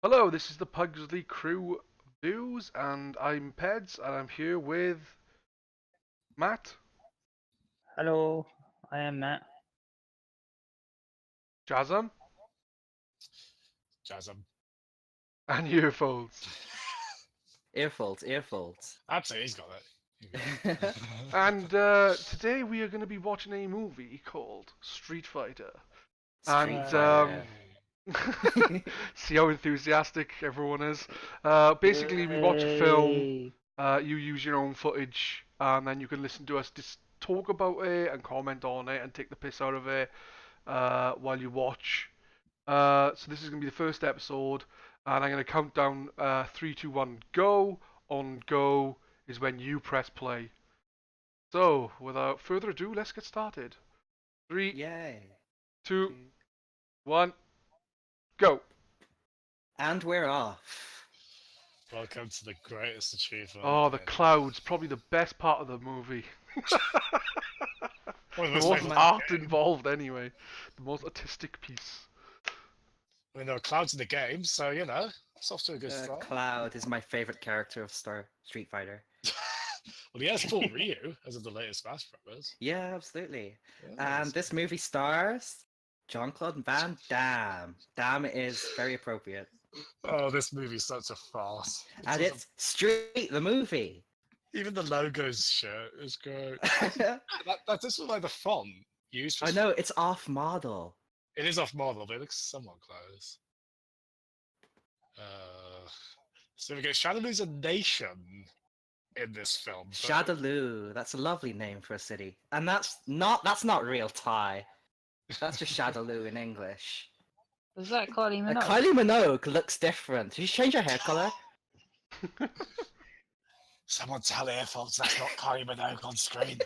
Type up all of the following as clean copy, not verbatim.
Hello, this is the Pugsley Crew Views, and I'm Pedz, and I'm here with Matt, Hello, I am Matt. Jazzem, Jazzem. and Earfolds. Earfolds. Absolutely, he's got it. And today we are going to be watching a movie called Street Fighter. Street And Fighter. see how enthusiastic everyone is. Basically, we watch a film. Yay. You use your own footage, and then you can listen to us just talk about it and comment on it and take the piss out of it while you watch. So this is going to be the first episode, and I'm going to count down 3, 2, 1, go. On go is when you press play. So, without further ado, let's get started. 3, Yay. 2, 1, go. And we're off. Welcome to the greatest achievement. Oh, the clouds, probably the best part of the movie. One of The those most favourite art games. involved, anyway. The most artistic piece. I mean, there are clouds in the game, so you know, it's off to a good start. Cloud is my favorite character of Street Fighter. Well, he has fought Ryu as of the latest Smash Brothers. Yeah, absolutely. Yeah, And this movie stars Jean-Claude Van Damme. Damme is very appropriate. Oh, this movie's such a farce. And it's Street, the movie. Even the logo's shit is great. I That's just like the font used. For know, it's off model. It is off model, but it looks somewhat close. So we get Shadowloo's a nation in this film. but- Shadaloo. That's a lovely name for a city. And that's not real Thai. That's just Shadaloo in English. Was that Kylie Minogue? Kylie Minogue looks different. Did you change her hair color? Someone tell Earfolds that's not Kylie Minogue on screen.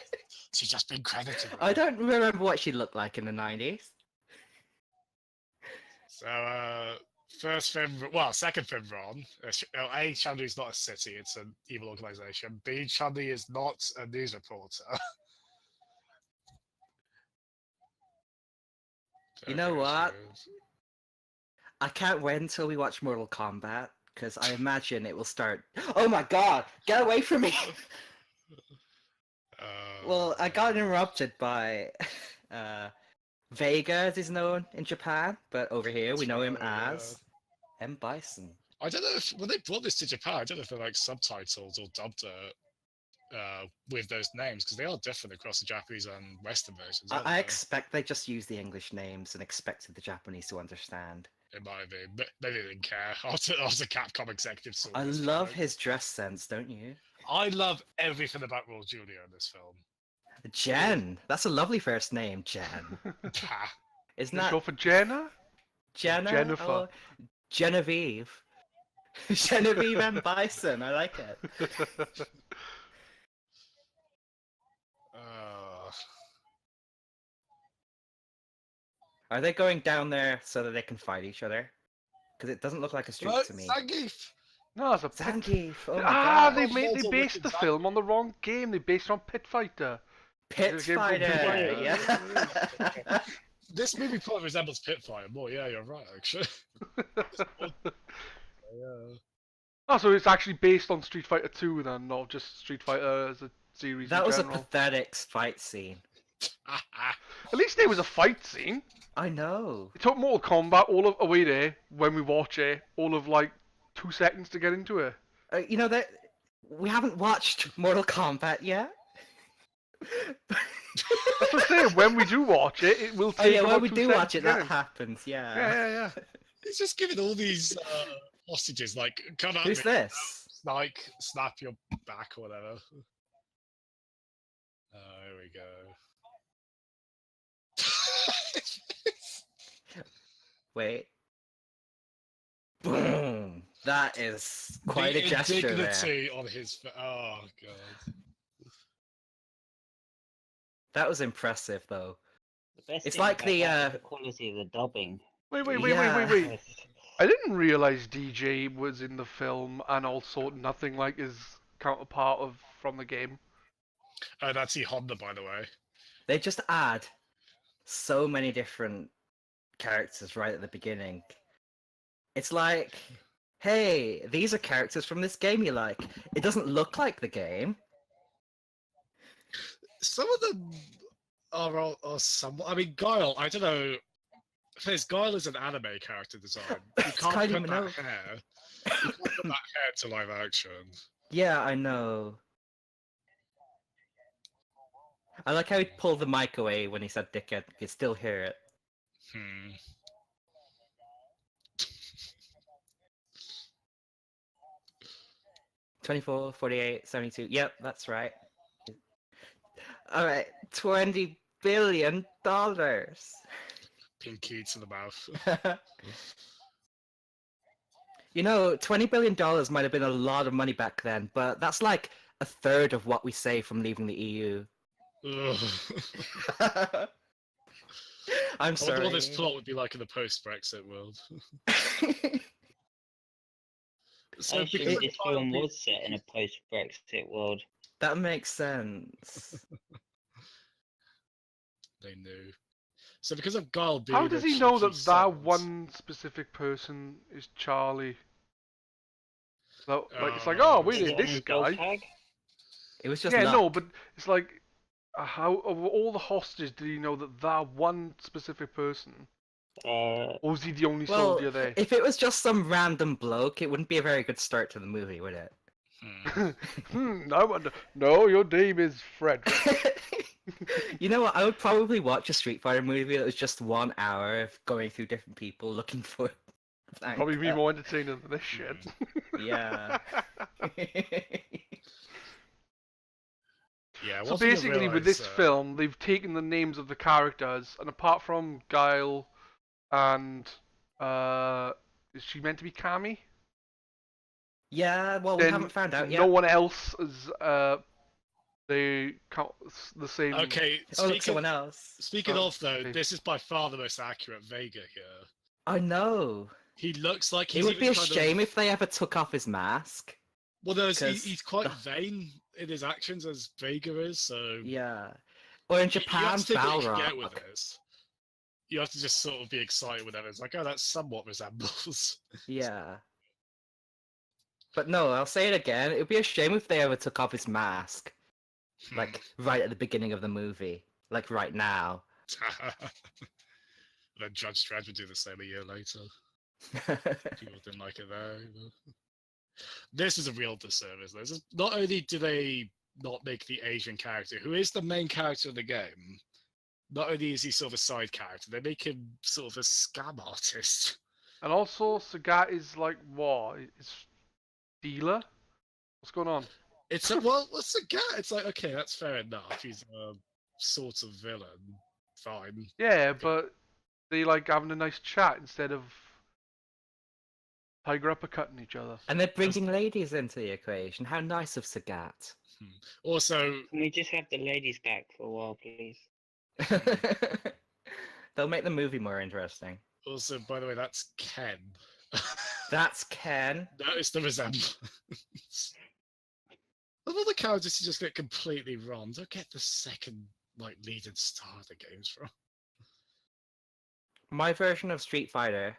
She's just been credited. with I it. don't remember what she looked like in the 90s. So, second film wrong. A, Chandy is not a city, it's an evil organization. B, Chandy is not a news reporter. You know Okay, what? so- I can't wait until we watch Mortal Kombat, because I imagine it will start. Oh my god! Get away from me! Well, I got interrupted by Vega, as he's known in Japan, but over here we know him as M. Bison. I don't know if when they brought this to Japan, I don't know if they're like subtitles or dubbed it with those names because they are different across the Japanese and Western versions. aren't I they? expect they just used the English names and expected the Japanese to understand. It might have been, but maybe they didn't care. After Capcom executive saw I this love film. his dress sense, don't you? I love everything about Raul Julia in this film. Jen! That's a lovely first name, Jen. Ha. Isn't Let's that go for Jenna? Jenna? Jennifer. Oh, Genevieve. Genevieve and Bison. I like it. Are they going down there so that they can fight each other? Because it doesn't look like a street No, to me. Zangief! No, it's a pit. Zangief. Oh my Ah, god. they Multiple based the wicked film on the wrong game. They based it on Pit Fighter. Pit Game called Pit Fighter. Fighter. Yeah. This movie probably resembles Pitfire more. Yeah, you're right, actually. Yeah. Oh, so it's actually based on Street Fighter 2 then, not just Street Fighter as a series That in was a general. pathetic fight scene. At least there was a fight scene. I know. It took Mortal Kombat all of away there when we watch it, all of like 2 seconds to get into it. You know that we haven't watched Mortal Kombat yet. That's what I'm saying. When we do watch it, it will Oh take yeah, about when we 2 do seconds watch to it, get that in. happens. Yeah. Yeah. He's just giving all these hostages, like, come at Who's me. this? Like, snap your back or whatever. Here we go. Wait. Boom! That is quite the a gesture there. indignity on his oh god. That was impressive, though. The best It's thing like about the, that is the quality of the dubbing. Wait. Yeah. I didn't realize DJ was in the film and also nothing like his counterpart of from the game. Oh, that's E Honda, by the way. They just add so many different characters right at the beginning. It's like Hey, these are characters from this game you like. It doesn't look like the game. Some of them are somewhat. I mean, Guile. I don't know. Guile is an anime character design. You It's can't Kylie put that Minogue. hair. You can't put that hair to live action. Yeah, I know. I like how he pulled the mic away when he said dickhead. You could still hear it. Hmm. 24, 48, 72. Yep, that's right. Alright, $20 billion. Pinky to the mouth. You know, $20 billion might have been a lot of money back then, but that's like a third of what we save from leaving the EU. Ugh. I'm I wonder sorry. what this plot would be like in the post-Brexit world. I because assume of this Guile film being was set in a post-Brexit world. That makes sense. they knew. So because of Guile being How a does he know cheeky that sod, one specific person is Charlie? So, like, it's like, oh, Uh, we Is it need on this his dog guy. tag? It was just Yeah, luck. no, but it's like, how of all the hostages did he know that one specific person? Or was he the only Well, soldier there? if it was just some random bloke, it wouldn't be a very good start to the movie, would it? I wonder. No, your name is Frederick. You know what? I would probably watch a Street Fighter movie that was just 1 hour of going through different people looking for. Probably be more entertaining than this shit. Yeah. yeah. So one thing I basically, with this realised, film, they've taken the names of the characters, and apart from Guile and is she meant to be Cammy? Yeah, well, we Then haven't found out no yet. one else is they count the same. okay. Oh, look, someone else. Speaking Oh, of though, okay. this is by far the most accurate Vega here. I know. He looks like It he's would be even a kind shame of, if they ever took off his mask. well, no, he's 'cause quite the- vain in his actions as Vega is. So Yeah. Or in you Japan, have to take what you can get with Balrog. this. You have to just sort of be excited with it. It's like, oh, that somewhat resembles. Yeah. But no, I'll say it again. It would be a shame if they ever took off his mask. Like, right at the beginning of the movie. Like, right now. Then Judge Dredd would do the same a year later. People didn't like it there. This is a real disservice. This is, not only do they not make the Asian character, who is the main character of the game, not only is he sort of a side character, they make him sort of a scam artist. And also, Sagat is like what? Is dealer? What's going on? It's a, well, what's a guy? It's like, okay, that's fair enough. He's a sort of villain. Fine. Yeah, but they like having a nice chat instead of tiger uppercutting each other. And they're bringing ladies into the equation. How nice of Sagat. Also, Can we just have the ladies back for a while, please? They'll make the movie more interesting. also, by the way, that's Ken. That's Ken. Notice the resemblance. Of all the characters you just get completely wrong, don't get the second like leading star the game's from. My version of Street Fighter,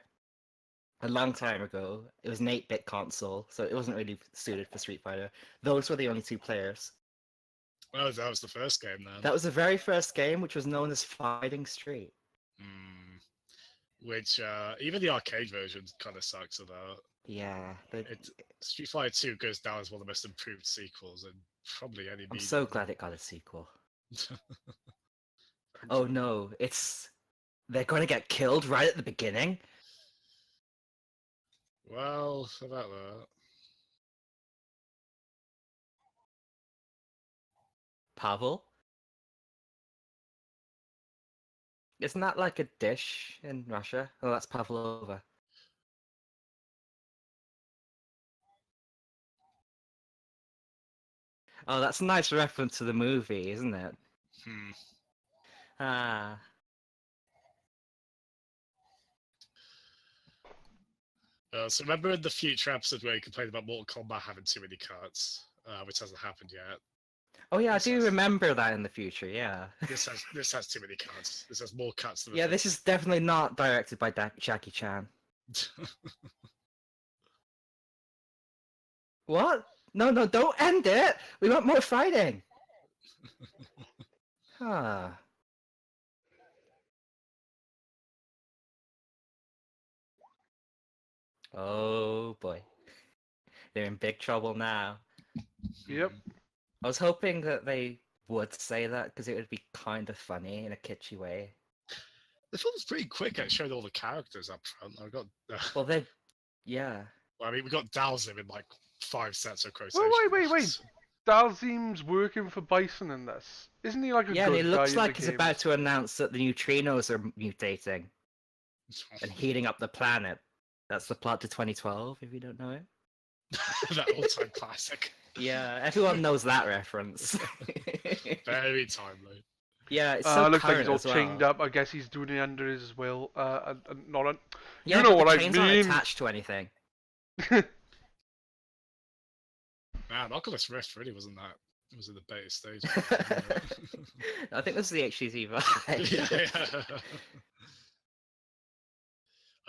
a long time ago, it was an 8-bit console, so it wasn't really suited for Street Fighter. Those were the only 2 players. Oh, that was the first game then. That was the very first game, which was known as Fighting Street. Which even the arcade version kind of sucks about. Yeah. Street Fighter 2 goes down as one of the most improved sequels in probably any. I'm so glad it got a sequel. Oh no, they're going to get killed right at the beginning. Well, how about that? Pavel? Isn't that like a dish in Russia? Oh, that's pavlova. Oh, that's a nice reference to the movie, isn't it? Ah. So remember in the future episode where you complained about Mortal Kombat having too many cuts, which hasn't happened yet. Oh yeah, I This do has- remember that in the future, yeah. This has too many cuts. This has more cuts than. Yeah, this is definitely not directed by Jackie Chan. What? No, no, don't end it! We want more fighting! Huh. Oh boy. They're in big trouble now. Yep. I was hoping that they would say that because it would be kind of funny in a kitschy way. The film's pretty quick at showing all the characters up front. I got, Well, they, yeah. well, I mean, we got Jazzem in like 5 sets of quotations. Well, wait. Dalzim's working for Bison in this. Isn't he like a Yeah, and good it looks guy in like the he's games? about to announce that the neutrinos are mutating and heating up the planet. That's the plot to 2012, if you don't know it. That all-time classic. Yeah, everyone knows that reference. Very timely. Yeah, it's so looks like current he's all as well. chained up. I guess he's doing it under his will. And not on. Yeah, You know but what the I chains aren't mean. attached to anything. Man, Oculus Rift really wasn't that. It was in the beta stage. I think this is the HTC yeah, Vive. yeah.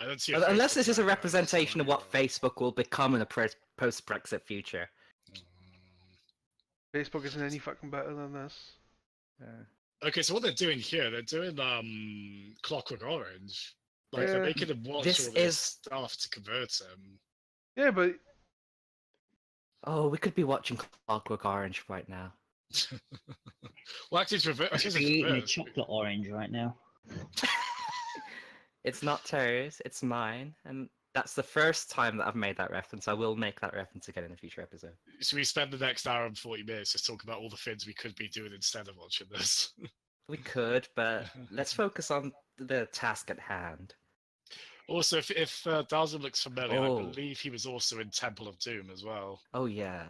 I don't see. Unless this is a Facebook representation of what somewhere. Facebook will become in a post-Brexit future. Facebook isn't any fucking better than this. Okay, so what they're doing here, they're doing Clockwork Orange. Like they're Yeah. making him watch This all this is- stuff to convert him. Yeah, but Oh, we could be watching Clockwork Orange right now. Well, actually, it's reverse. I should be eating a chocolate orange right now. It's not Terry's, it's mine, and that's the first time that I've made that reference. I will make that reference again in a future episode. So we spend the next hour and 40 minutes just talking about all the things we could be doing instead of watching this. We could, but let's focus on the task at hand. Also, if Dalzim looks familiar, Oh. I believe he was also in Temple of Doom as well. Oh yeah.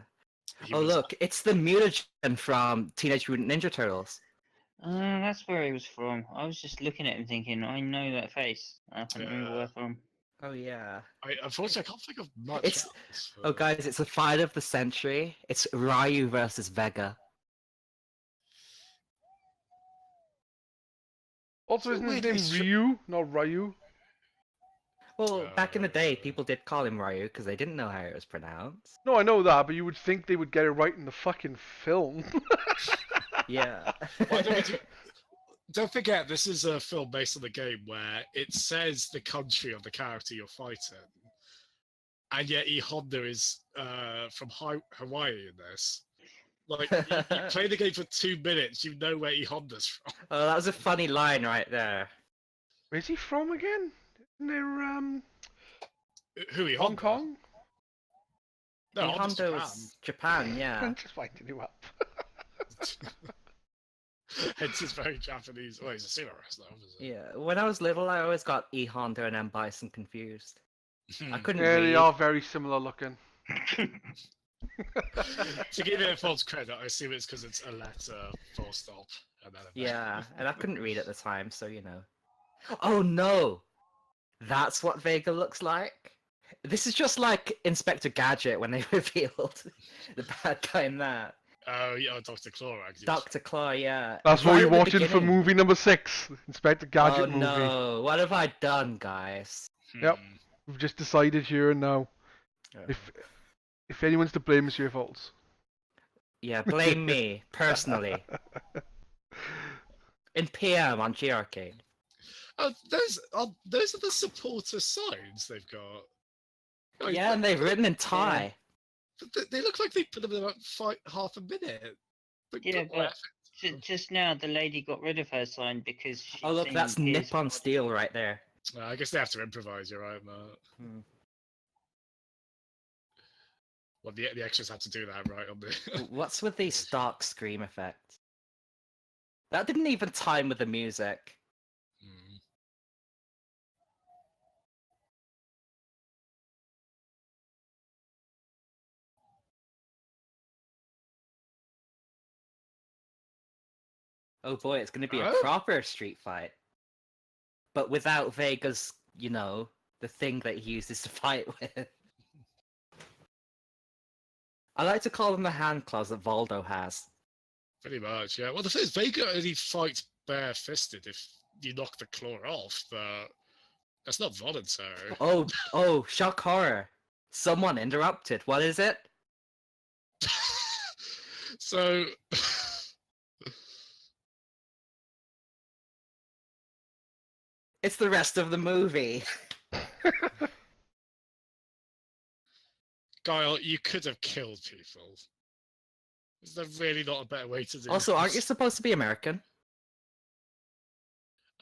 He Oh was- look, it's the mutagen from Teenage Mutant Ninja Turtles. That's where he was from. I was just looking at him thinking, I know that face. I can't remember where from. Oh yeah. Unfortunately, I can't think of much. It's- else, Oh guys, it's the fight of the century. It's Ryu versus Vega. also So isn't his weirdly name str- Ryu, not Ryu? Well, back in the day, people did call him Ryu because they didn't know how it was pronounced. No, I know that, but you would think they would get it right in the fucking film. Yeah. Well, don't forget, this is a film based on the game where it says the country of the character you're fighting, and yet E Honda is from Hawaii in this. Like, you play the game for 2 minutes, you know where E Honda's from. Oh, that was a funny line right there. Where's he from again? Near Who E Hong Honda? Kong? No, E Honda's Honda Japan. was Japan, yeah. I'm just winding you up. It's just very Japanese. Well, he's a sumo wrestler, obviously. Yeah, when I was little, I always got E Honda and M Bison confused. I couldn't Yeah, read. they are very similar looking. To give it false credit, I assume it's because it's a letter, full stop, and then a Yeah, and I couldn't read at the time, so you know. Oh no! That's what Vega looks like? This is just like Inspector Gadget when they revealed the bad guy in that. Oh, yeah, Dr. Clorax. yes. Dr. Claw, yeah. That's Right what at we're the watching for beginning. movie number 6, Inspector Gadget Oh movie. no, what have I done, guys? Yep. Hmm. We've just decided here and now. If anyone's to blame, it's your faults. Yeah, blame me, personally. In PM on G Arcade. Oh, those are the supporter signs they've got. Oh, Yeah, and they've written in Thai. but they look like they put them in about half a minute. Like, Yeah, put more but- Just now, the lady got rid of her sign because she Oh look, that's Nippon Steel right there. I guess they have to improvise. You're right, Matt. Hmm. Well, the extras had to do that right on the. What's with these stark scream effects? That didn't even time with the music. Hmm. Oh boy, it's going to be a Oh. proper street fight. But without Vega's, you know, the thing that he uses to fight with. I like to call them the hand claws that Voldo has. Pretty much, yeah. Well, the thing is, Vega only fights bare-fisted if you knock the claw off, but that's not voluntary. Oh, shock horror. Someone interrupted. What is it? So, It's the rest of the movie. Guile, you could have killed people. Is there really not a better way to do Also, aren't you this? supposed to be American?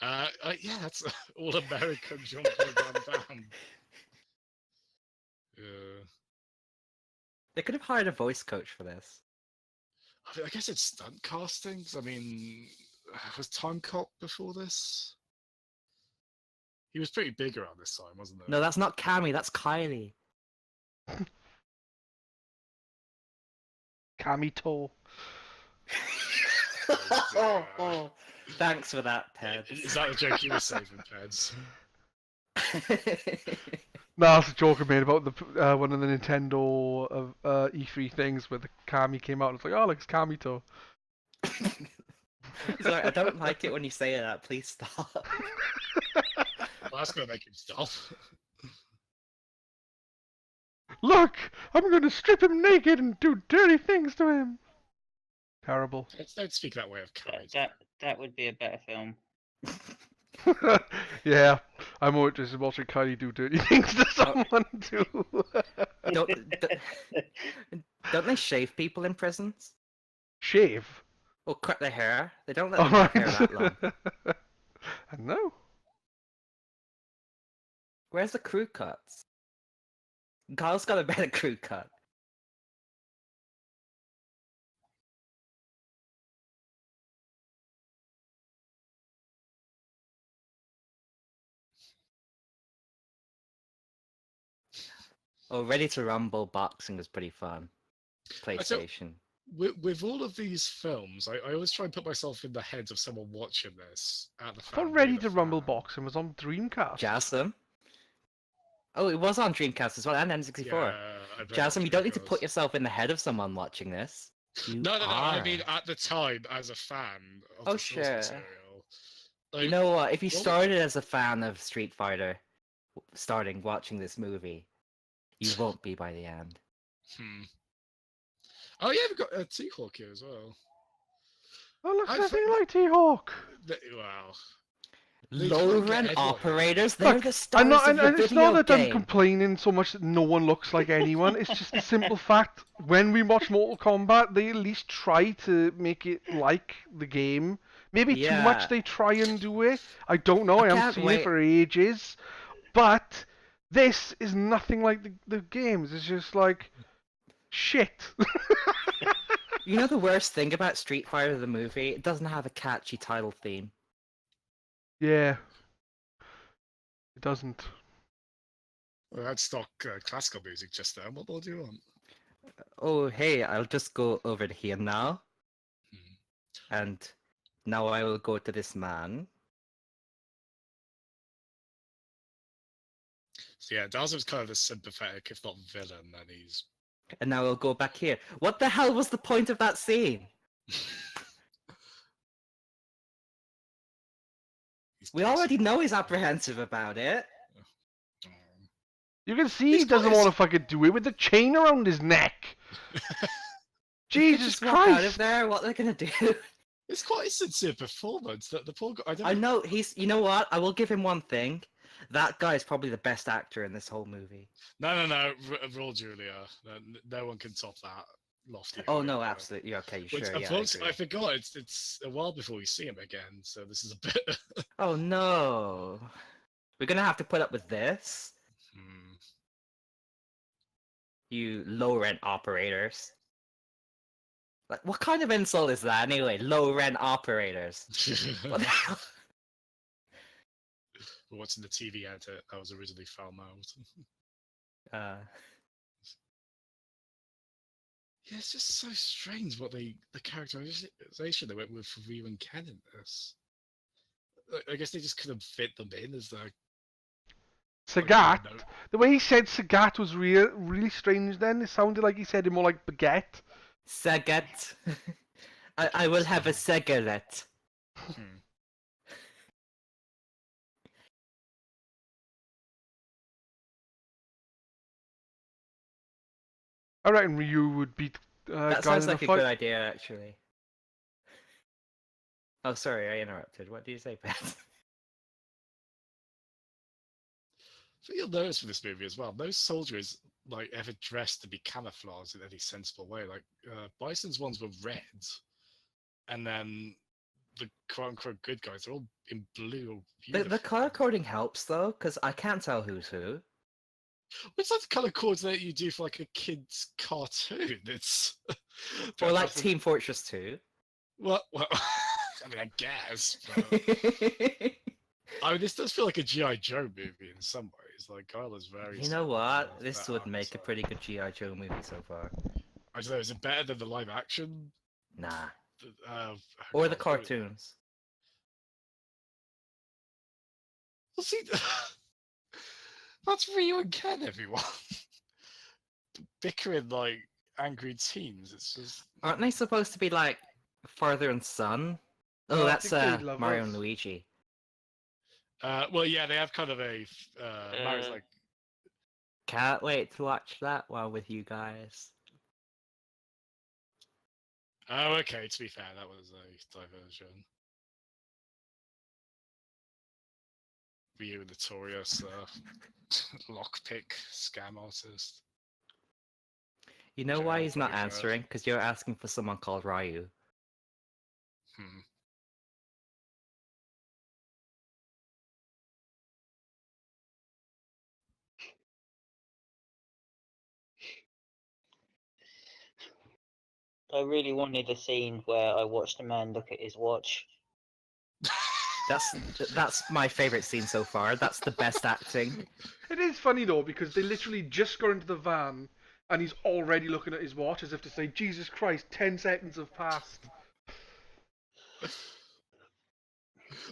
Yeah, that's all American Jean-Claude Van Damme. Yeah. They could have hired a voice coach for this. I mean, I guess it's stunt castings. I mean, was Time Cop before this? He was pretty big around this time, wasn't he? No, that's not Cammy, that's Kylie. Kamito. Oh, thanks for that, Pedz. Is that the joke you were saving, Pedz? No, that's a joke I made about the one of the Nintendo E3 things where the Kami came out and it's like, oh, look, it's Kamito. Sorry, I don't like it when you say that. Please stop. Well, that's gonna make him stop. Look, I'm going to strip him naked and do dirty things to him. Terrible. Don't speak that way of Kite. That would be a better film. Yeah, I'm more interested in watching Kylie do dirty things to someone too. Don't they shave people in prisons? Shave. Or cut their hair? They don't let them have hair that long. I know. Where's the crew cuts? Kyle's got a better crew cut. Oh, Ready to Rumble boxing was pretty fun. PlayStation. With all of these films, I always try and put myself in the head of someone watching this at the I thought fan, Ready being a to Rumble fan. boxing was on Dreamcast. Jazzem. Oh, it was on Dreamcast as well, and N64. Yeah, I bet Jazzem, you don't need to it put was. yourself in the head of someone watching this. You No, I are. mean at the time as a fan of Oh, the source sure. material. Like, You know what? If you what- started as a fan of Street Fighter, starting watching this movie, you won't be by the end. Oh yeah, we've got T-Hawk here as well. Oh, looks I nothing thought- like T-Hawk. Wow. They Low can't get rent anyone. operators, they're Look, the stars I'm not, of your and it's video not that I'm game. complaining so much that no one looks like anyone. It's just the simple fact when we watch Mortal Kombat, they at least try to make it like the game. Maybe too Yeah. much they try and do it. I don't know. I I haven't can't seen wait. it for ages. But this is nothing like the games. It's just like shit. You know the worst thing about Street Fighter the movie? It doesn't have a catchy title theme. Yeah. It doesn't. Well, that's stock classical music just there. What more do you want? Oh, hey, I'll just go over to here now. And now I will go to this man. So yeah, Dazzle's kind of the sympathetic, if not villain, and he's And now I'll go back here. What the hell was the point of that scene? We already know he's apprehensive about it. You can see He's he doesn't got his- want to fucking do it with the chain around his neck. They could Jesus just walk out of Christ. there. What they're gonna do? It's quite a sincere performance. That the poor guy. I know he's. You know what? I will give him one thing. That guy is probably the best actor in this whole movie. No. Raul Julia. No one can top that lofty. Oh height, no, right? absolutely. Okay, Which, sure. Yeah, I unfortunately, I agree. forgot. It's a while before we see him again, so this is a bit. Oh no, we're gonna have to put up with this. You low rent operators. Like, what kind of insult is that anyway? Low rent operators. What the hell? We're watching the TV edit that was originally foul mouthed. Yeah, it's just so strange what the characterization they went with for Ryu and Ken in this. I guess they just couldn't fit them in as their. Sagat. No. The way he said Sagat was really strange then. It sounded like he said it more like baguette. Sagat. I will have a cigarette. I reckon Ryu would beat That guys sounds in a like a fight. good idea, actually. Oh, sorry, I interrupted. What do you say, Pedz? So you'll notice from this movie as well, no soldier is like ever dressed to be camouflaged in any sensible way. Like Bison's ones were red, and then the quote unquote good guys are all in blue. The color coding helps though, because I can't tell who's who. What's that color coordinate you do for like a kid's cartoon? It's Or like doesn't- Team Fortress 2. Well, I mean, I guess. But... I mean, this does feel like a GI Joe movie in some ways. Like Kyle is very. You know what? similar This to would that make a art pretty style. good G.I. Joe movie so far. I don't know. Is it better than the live action? Nah. Oh Or the God, cartoons. Well, see, that's Ryu and Ken, everyone. Bickering like angry teens. It's just. Aren't they supposed to be like father and son? Oh, No, I that's think they love Mario us. and Luigi. Well, yeah, they have kind of a. Mario's like. Can't wait to watch that one with you guys. Oh, okay. To be fair, that was a diversion. Ryu, the notorious lockpick scam artist. You know Okay, why I'll he's not probably heard. answering? Because you're asking for someone called Ryu. Hmm. I really wanted a scene where I watched a man look at his watch. That's my favorite scene so far. That's the best acting. It is funny though because they literally just got into the van and he's already looking at his watch as if to say, "Jesus Christ, 10 seconds have passed."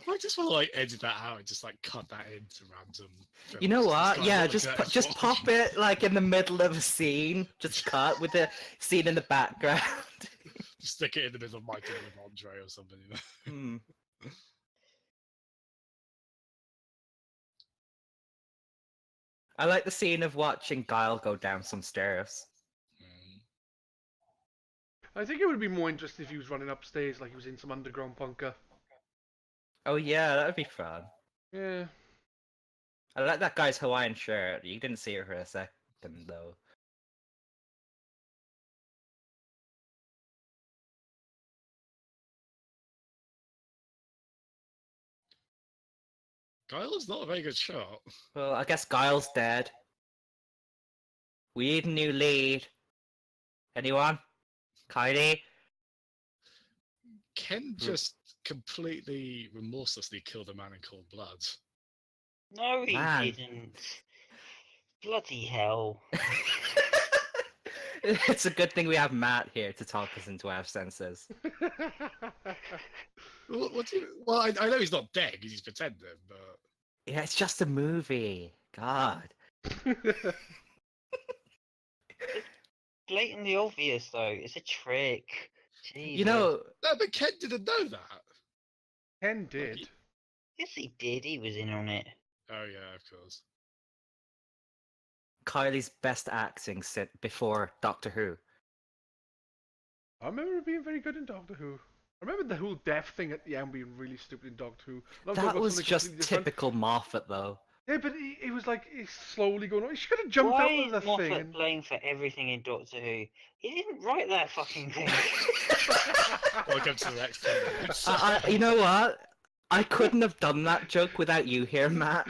I just want to like edit that out and just like cut that into random. You know films. This what? guy Yeah, looking just at his just watch. pop it like in the middle of a scene. Just cut with the scene in the background. Just stick it in the middle of my dinner with Andre or something. You know? Hmm. I like the scene of watching Guile go down some stairs. Mm. I think it would be more interesting if he was running upstairs like he was in some underground bunker. Oh yeah, that would be fun. Yeah. I like that guy's Hawaiian shirt. You didn't see it for a second though. Guile is not a very good shot. Well, I guess Guile's dead. We need a new lead. Anyone? Kylie? Ken just completely remorselessly killed a man in cold blood. No, he Man. didn't. Bloody hell. It's a good thing we have Matt here to talk us into our senses. What do you? Well, I know he's not dead because he's pretending, but Yeah, it's just a movie. God. Blatantly obvious, though. It's a trick. Jesus. You know, no, but Ken didn't know that. Ken did. Yes, he did. He was in on it. Oh yeah, of course. Kylie's best acting before Doctor Who. I remember it being very good in Doctor Who. I remember the whole death thing at the end being really stupid in Doctor Who. Not talking That about was something just completely different. typical Moffat, though. Yeah, but he was like he's slowly going on. He should have jumped Why out is of the Moffat thing. And... blamed for everything in Doctor Who? He didn't write that fucking thing. Welcome to the next 10 minutes. You know what? I couldn't have done that joke without you here, Matt.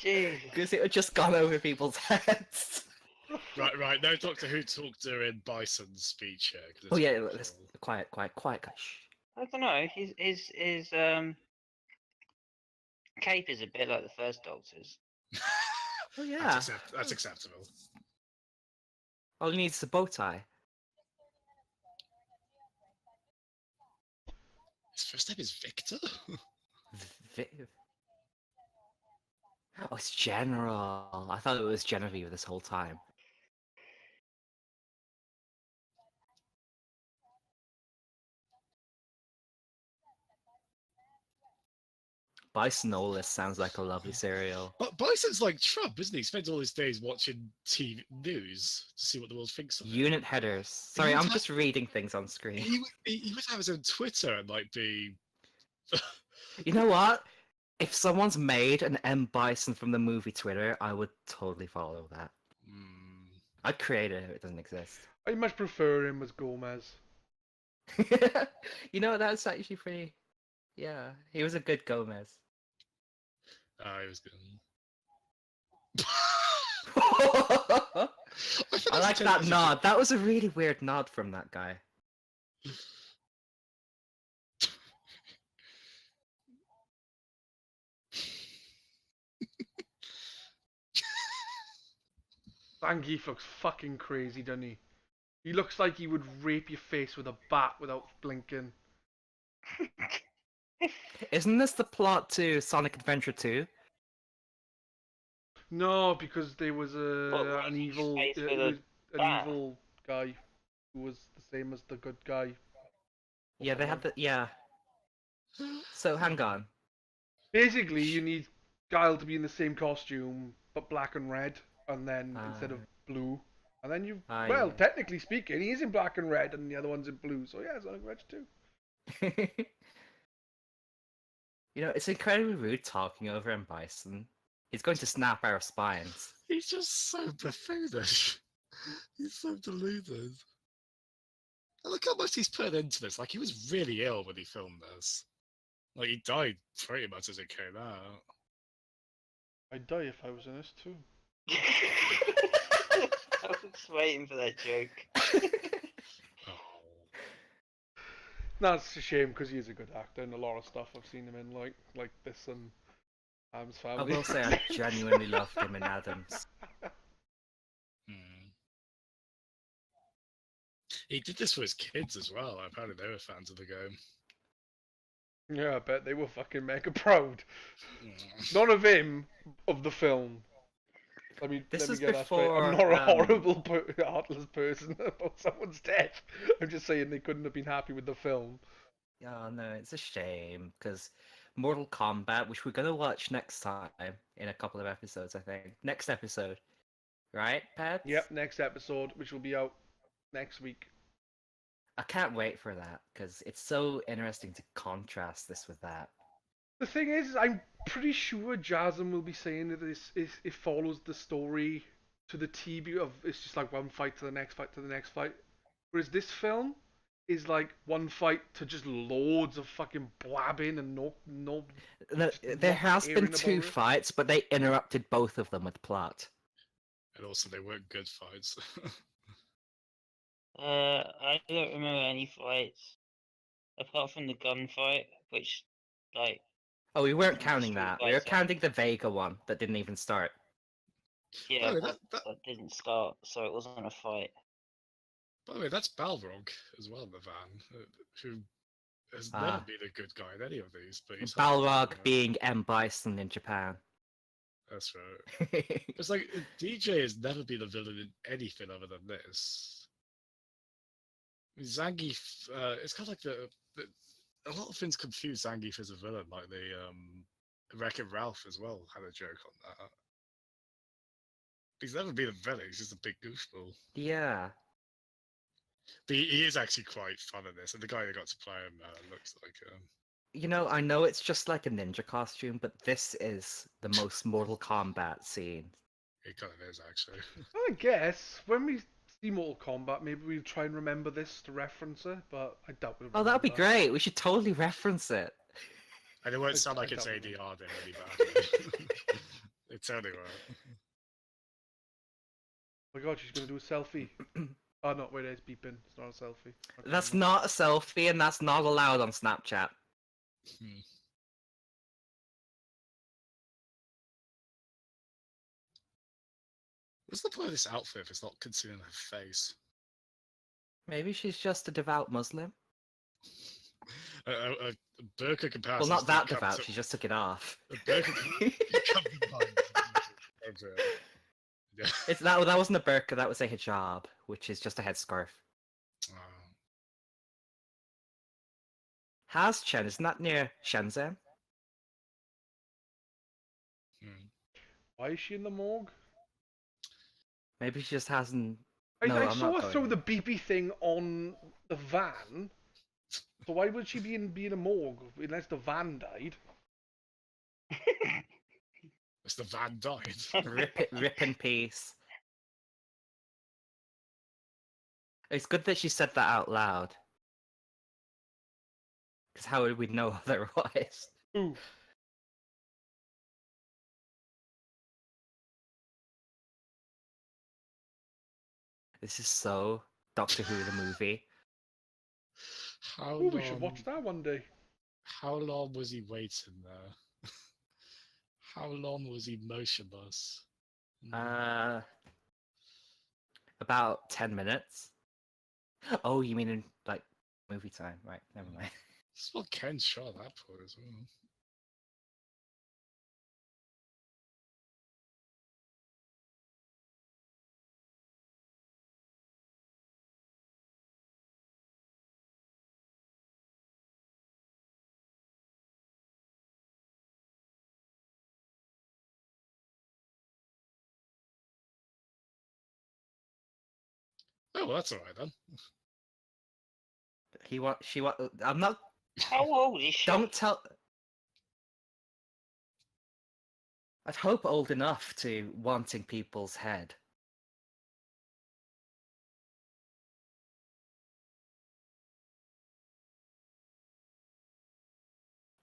Jeez. Because it had just gone over people's heads. Right. No Doctor Who talk during Bison's speech here. 'cause Oh it's yeah, really let's, cool. quiet, guys. I don't know. His cape is a bit like the first Doctor's. Oh yeah. That's acceptable. All he needs is a bow tie. His first name is Victor. Vi- Oh, it's General. I thought it was Genevieve this whole time. Bisonolis sounds like a lovely cereal. But Bison's like Trump, isn't he? He spends all his days watching TV news to see what the world thinks of it. Unit headers. Sorry, would I'm have- just reading things on screen. He would have his own Twitter and like be. You know what? If someone's made an M. Bison from the movie Twitter, I would totally follow that. I'd create it if it doesn't exist. I much prefer him as Gomez. You know, that's actually pretty... Yeah, he was a good Gomez. He was good. I like that nod. That was a really weird nod from that guy. Zangief looks fucking crazy, doesn't he? He looks like he would rape your face with a bat without blinking. Isn't this the plot to Sonic Adventure 2? No, because there was What, an raping evil, your face with an bat? evil guy who was the same as the good guy. Yeah, they had the... Yeah. So, hang on. Basically, you need Guile to be in the same costume, but black and red, and then instead of blue. And then you, well, yeah. technically speaking, he is in black and red, and the other one's in blue. So yeah, Sonic Adventure 2. You know, it's incredibly rude talking over M. Bison. He's going to snap our spines. He's just so buffoonish. He's so deluded. And look how much he's put into this. Like, he was really ill when he filmed this. Like, he died pretty much as it came out. I'd die if I was in this too. I was waiting for that joke. Oh. That's a shame because he is a good actor and a lot of stuff I've seen him in, like this and Adam's I Family. will say I genuinely loved him in Adams. He did this for his kids as well. Apparently they were fans of the game. Yeah, I bet they were fucking mega proud. Mm. Not of him, of the film. This let me was get that straight. before, I'm not a horrible, heartless person about someone's death. I'm just saying they couldn't have been happy with the film. Oh no, it's a shame, because Mortal Kombat, which we're going to watch next time, in a couple of episodes, I think. Next episode. Right, Pedz? Yep, next episode, which will be out next week. I can't wait for that, because it's so interesting to contrast this with that. The thing is, I'm pretty sure Jazzem will be saying that it follows the story to the T of it's just like one fight to the next fight to the next fight. Whereas this film is like one fight to just loads of fucking blabbing and no. There has been caring 2 about it. fights, but they interrupted both of them with plot. And also they weren't good fights. I don't remember any fights apart from the gunfight, which, like, Oh, we weren't Street counting that. We were Fighter. counting the Vega one that didn't even start. yeah, Oh, that didn't start, so it wasn't a fight. By the way, that's Balrog as well, the van, who has Ah. never been a good guy in any of these. But he's Balrog being M. Bison in Japan. That's right. It's like DJ has never been a villain in anything other than this. I mean, Zangief, it's kind of like a lot of things confuse Zangief as a villain, like the Wreck-It Ralph as well had a joke on that. He's never been a villain, he's just a big goofball. Yeah. But he is actually quite fun in this, and the guy that got to play him looks like You know, I know it's just like a ninja costume, but this is the most Mortal Kombat scene. It kind of is actually. I guess when we see Mortal Kombat, maybe we'll try and remember this to reference it, but I doubt we'll. Oh, that would be remember that. great. We should totally reference it. And it won't I- sound I like it's don't ADR then really badly. It totally won't. Oh my god, she's gonna do a selfie. Oh no, wait, it's beeping. It's not a selfie. Okay, That's never mind. not a selfie, and that's not allowed on Snapchat. Hmm. What's the point of this outfit if it's not concealing her face? Maybe she's just a devout Muslim. A burqa comparison. Well, not that devout. She just took it off. A burqa yeah. It's that wasn't a burqa. That was a hijab, which is just a headscarf. Has Chen? Isn't that near Shenzhen? Why is she in the morgue? Maybe she just hasn't. I, No, I I'm saw not her throw going. the BB thing on the van. So why would she be in a morgue unless the van died? It's the van died. Rip in peace. It's good that she said that out loud. Because how would we know otherwise? Ooh. This is so Doctor Who the movie. How Ooh, long? we should watch that one day. How long was he waiting there? How long was he motionless? About 10 minutes. Oh, you mean in like movie time? Right, never mind. This is what Ken shot at that point as well. Oh, well, that's alright then. She want. I'm not. How old is she? Don't tell. I'd hope old enough to wanting people's head.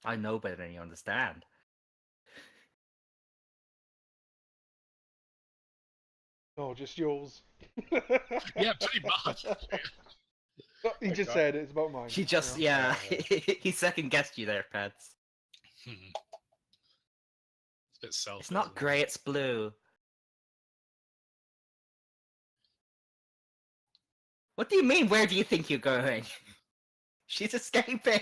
I know better than you understand. Oh, just yours. Yeah, pretty much. Oh, he just said it. It's about mine. She just, Yeah. he second guessed you there, Pedz. It's a bit selfish. It's not grey, it's blue. What do you mean? Where do you think you're going? She's escaping.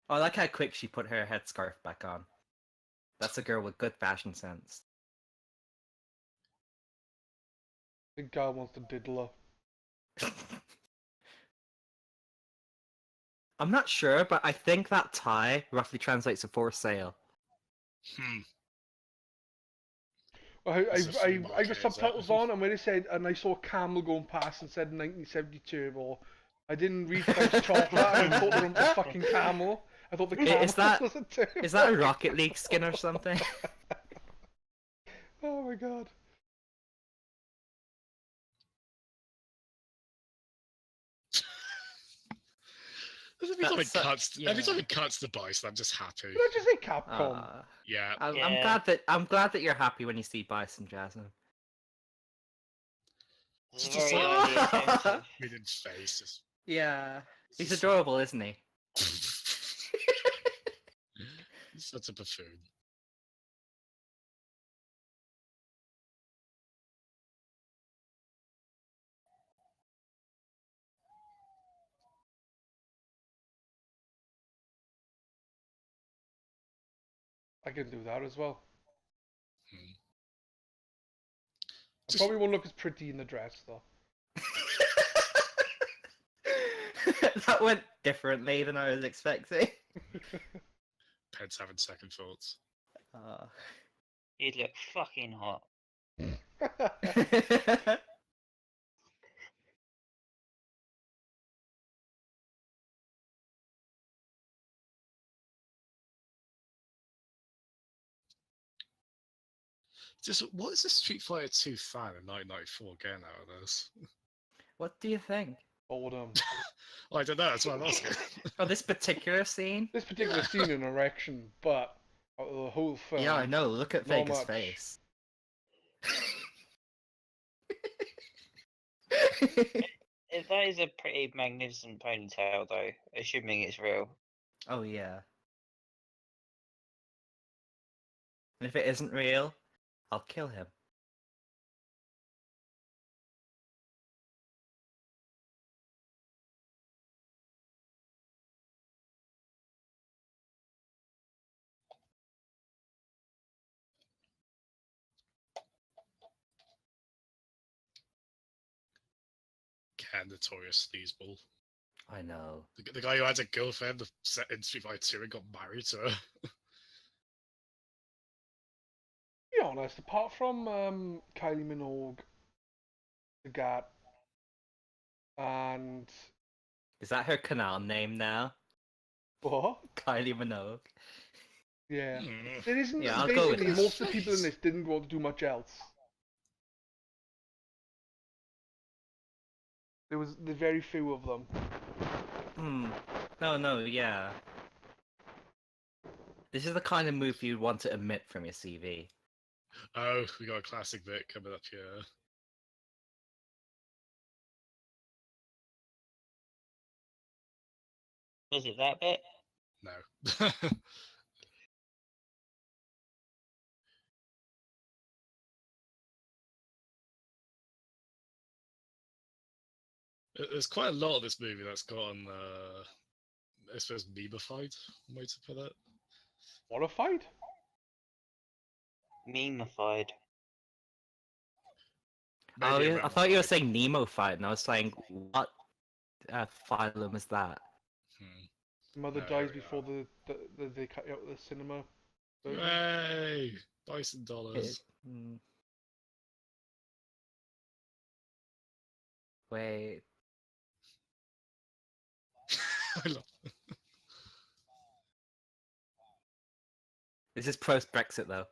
Oh, I like how quick she put her headscarf back on. That's a girl with good fashion sense. I think Carl wants to diddle her. I'm not sure, but I think that tie roughly translates to for sale. That's a free I market, got is subtitles it? on, and when it said, and I saw a camel going past and said 1972, or I didn't read French chocolate, and I thought they were a fucking camel. I thought the camel Is that- was a term. Is that a Rocket League skin or something? Oh my god. Every time That's it cuts, every time yeah. it cuts the bison, I'm just happy. Did I just say Capcom? Yeah. I'm Yeah. glad that you're happy when you see Bison, Jazzem. It's Just very a highly offensive. Mid face. Just... Yeah, he's adorable, isn't he? He's such a buffoon. I can do that as well. Hmm. I Just- probably won't look as pretty in the dress though. That went differently than I was expecting. Pedz having second thoughts. You'd look fucking hot. Just what is a Street Fighter 2 fan in 1994 getting out of this? What do you think? Boredom. Well, I don't know. That's what I'm asking. Oh, this particular scene? This particular scene in erection, but out of the whole film. Yeah, I know. Look at not Vega's much. face. That is a pretty magnificent ponytail, though, assuming it's real. Oh yeah. And if it isn't real, I'll kill him. Ken, notorious sleazeball. I know. The guy who had a girlfriend set in Street Fighter 2 and got married to her. honest, apart from Kylie Minogue, the Gat, and Is that her canal name now? what? Kylie Minogue. Yeah. Hmm. There isn't. Yeah, I'll go with Basically, that. most of the people in this didn't go on to do much else. There's very few of them. No, yeah. This is the kind of movie you'd want to omit from your CV. Oh, we got a classic bit coming up here. Was it that bit? No. There's quite a lot of this movie that's gotten, I suppose, memeified, one way to put it. Horrified? Memeified. Oh, Maybe yeah, I thought you were ramified. saying Nemo fight, and I was saying, what phylum is that? Mother No, dies here we before they cut out the cinema version. Yay! Bison dollars. Wait. I love This is post-Brexit, though.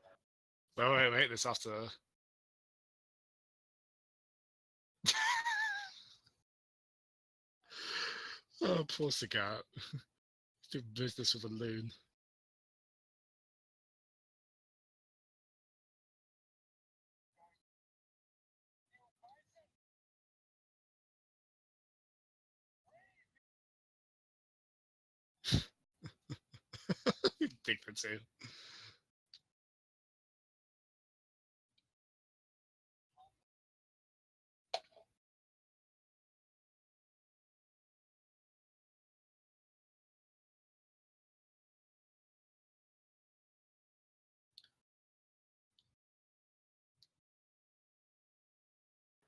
wait, this after. Oh, poor Sagat. He's doing business with a loon. Dignity.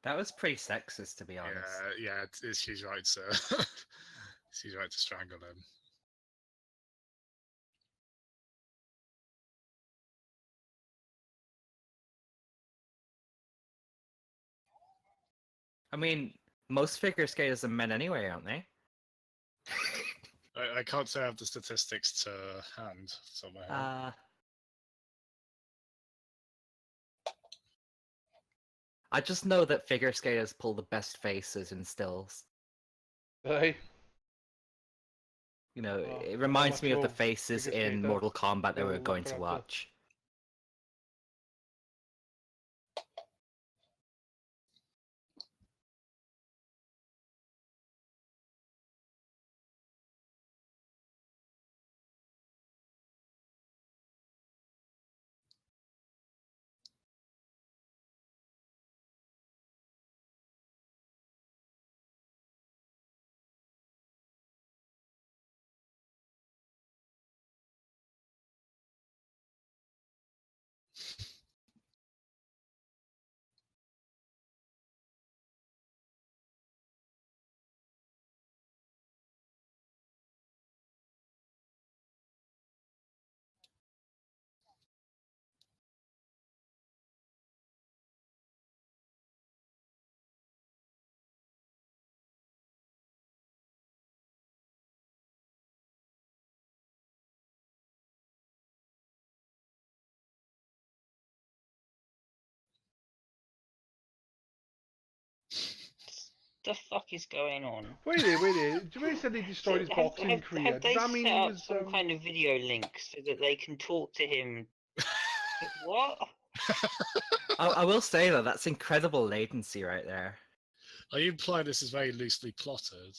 That was pretty sexist, to be honest. Yeah, she's right, sir. She's right to strangle him. I mean, most figure skaters are men anyway, aren't they? I can't say I have the statistics to hand somehow. I just know that figure skaters pull the best faces in stills. Hey. You know, Oh, it I'm reminds not me of the sure faces figure in skater. Mortal Kombat that Yeah, we were look going it to up, watch. The fuck is going on? Wait there. Jimmy said they destroyed his boxing career. Have Does they that mean set he up was some kind of video link so that they can talk to him? What? I will say though, that's incredible latency right there. Are you implying this is very loosely plotted?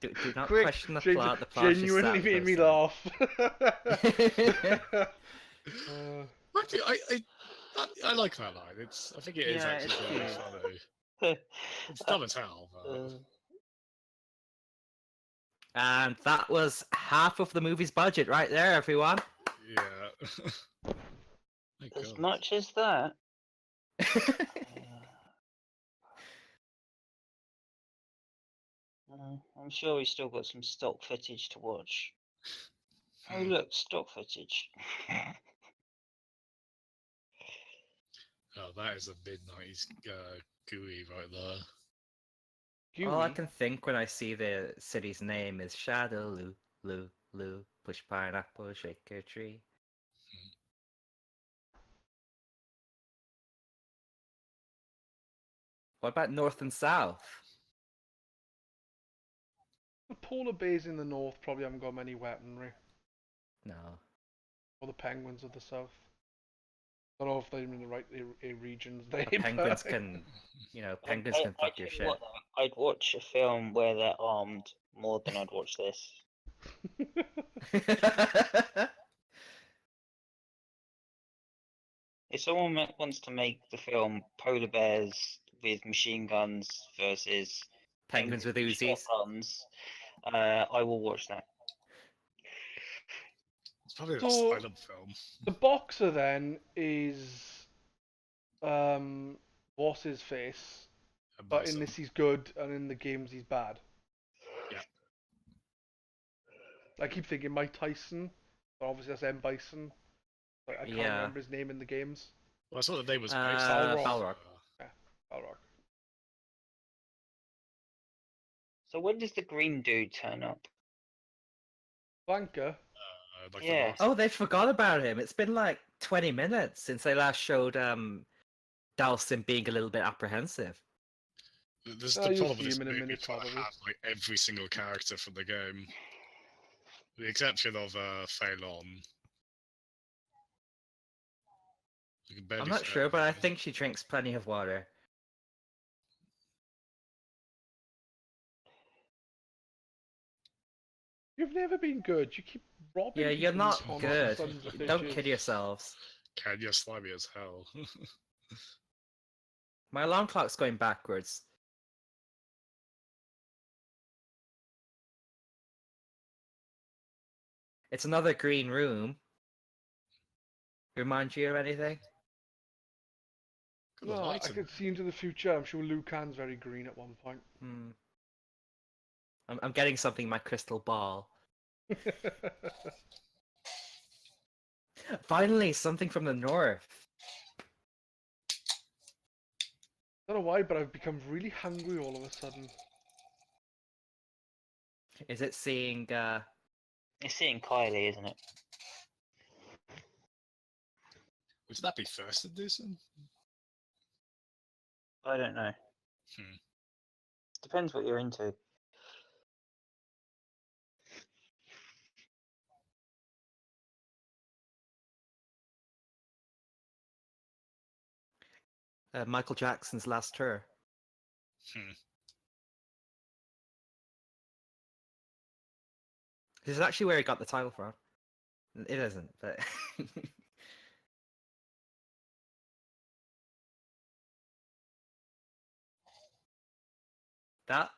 Do not Quick, question the James, plot. The plot is genuinely that made me close laugh. Actually, I like that line. I think it is Yeah, actually it's very cute. funny. It's dumb as hell, but And that was half of the movie's budget right there, everyone. yeah. My As God. much as that? I'm sure we still got some stock footage to watch. Oh look, stock footage. that is a mid-90s GUI right there. All I Gooey. can think when I see the city's name is Shadow Lou, push pineapple, shake a tree. What about north and south? The polar bears in the north probably haven't got many weaponry. No. Or the penguins of the south. I don't know if they're in the right regions. But penguins can, penguins can fuck your shit. I'd watch a film where they're armed more than I'd watch this. If someone wants to make the film Polar Bears with machine guns versus Penguins with Uzis. shotguns, I will watch that. It's probably a So- silent film. The boxer then is what's his face? And But in Bison. this he's good, and in the games he's bad. Yeah. I keep thinking Mike Tyson, but obviously that's M. Bison. Like, I can't Yeah. remember his name in the games. Well, I thought the name was Balrog. Balrog. Balrog. So when does the green dude turn up? Blanca. Like Yeah. the last- Oh, they forgot about him. It's been like 20 minutes since they last showed Dalston being a little bit apprehensive. This is Oh, the you'll problem see with this him in a movie, minute, trying to probably. have like every single character from the game. With the exception of Fei Long. You can barely I'm not fit sure, but I everything. think she drinks plenty of water. You've never been good. You keep robbing. Yeah, you're people, not you good. sons of Don't bitches. kid yourselves. Can you're slimy as hell. My alarm clock's going backwards. It's another green room. Remind you of anything? Got the No, I lighting. could see into the future. I'm sure Liu Kang's very green at one point. Hmm. I'm getting something in my crystal ball. Finally, something from the north. I don't know why, but I've become really hungry all of a sudden. Is it seeing It's seeing Kylie, isn't it? Would that be first edition? I don't know. Hmm. Depends what you're into. Michael Jackson's last tour? Hmm. This is actually where he got the title from. It isn't, but that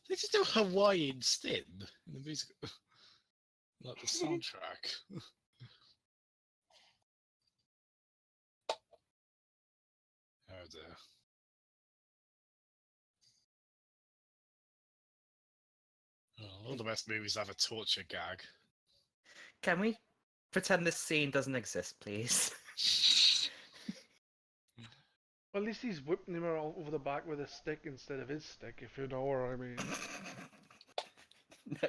They just do Hawaiian Stin in the music, like the soundtrack. Oh dear. Oh, all the best movies have a torture gag. can we pretend this scene doesn't exist, please? Well, at least he's whipping him all over the back with a stick instead of his stick, if you know what I mean.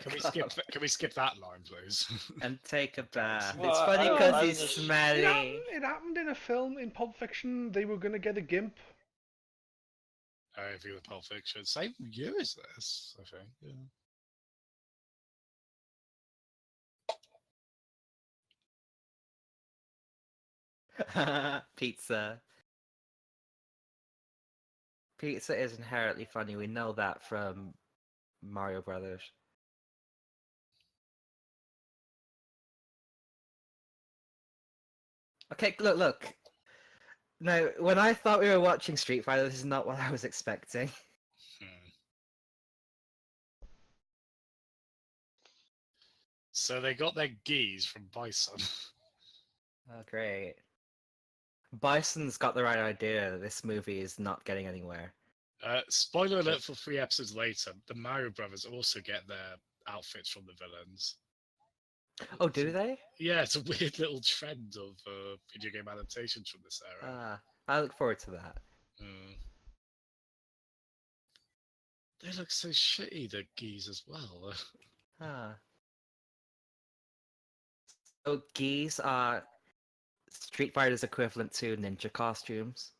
Can we skip that line, please? And take a bath. Well, It's funny I- because I he's was- smelly. It happened in a film in Pulp Fiction. They were gonna get a gimp. I view the Pulp Fiction. Same year as this, I think. Yeah. Pizza. Pizza is inherently funny. We know that from Mario Brothers. Okay, look. Now, when I thought we were watching Street Fighter, this is not what I was expecting. Hmm. So they got their geese from Bison. Oh, great. Bison's got the right idea that this movie is not getting anywhere. Spoiler alert for 3 episodes later, the Mario brothers also get their outfits from the villains. Oh, do they? Yeah, it's a weird little trend of video game adaptations from this era. I look forward to that. They look so shitty, the geese as well. Ah. So geese are Street Fighter's equivalent to ninja costumes.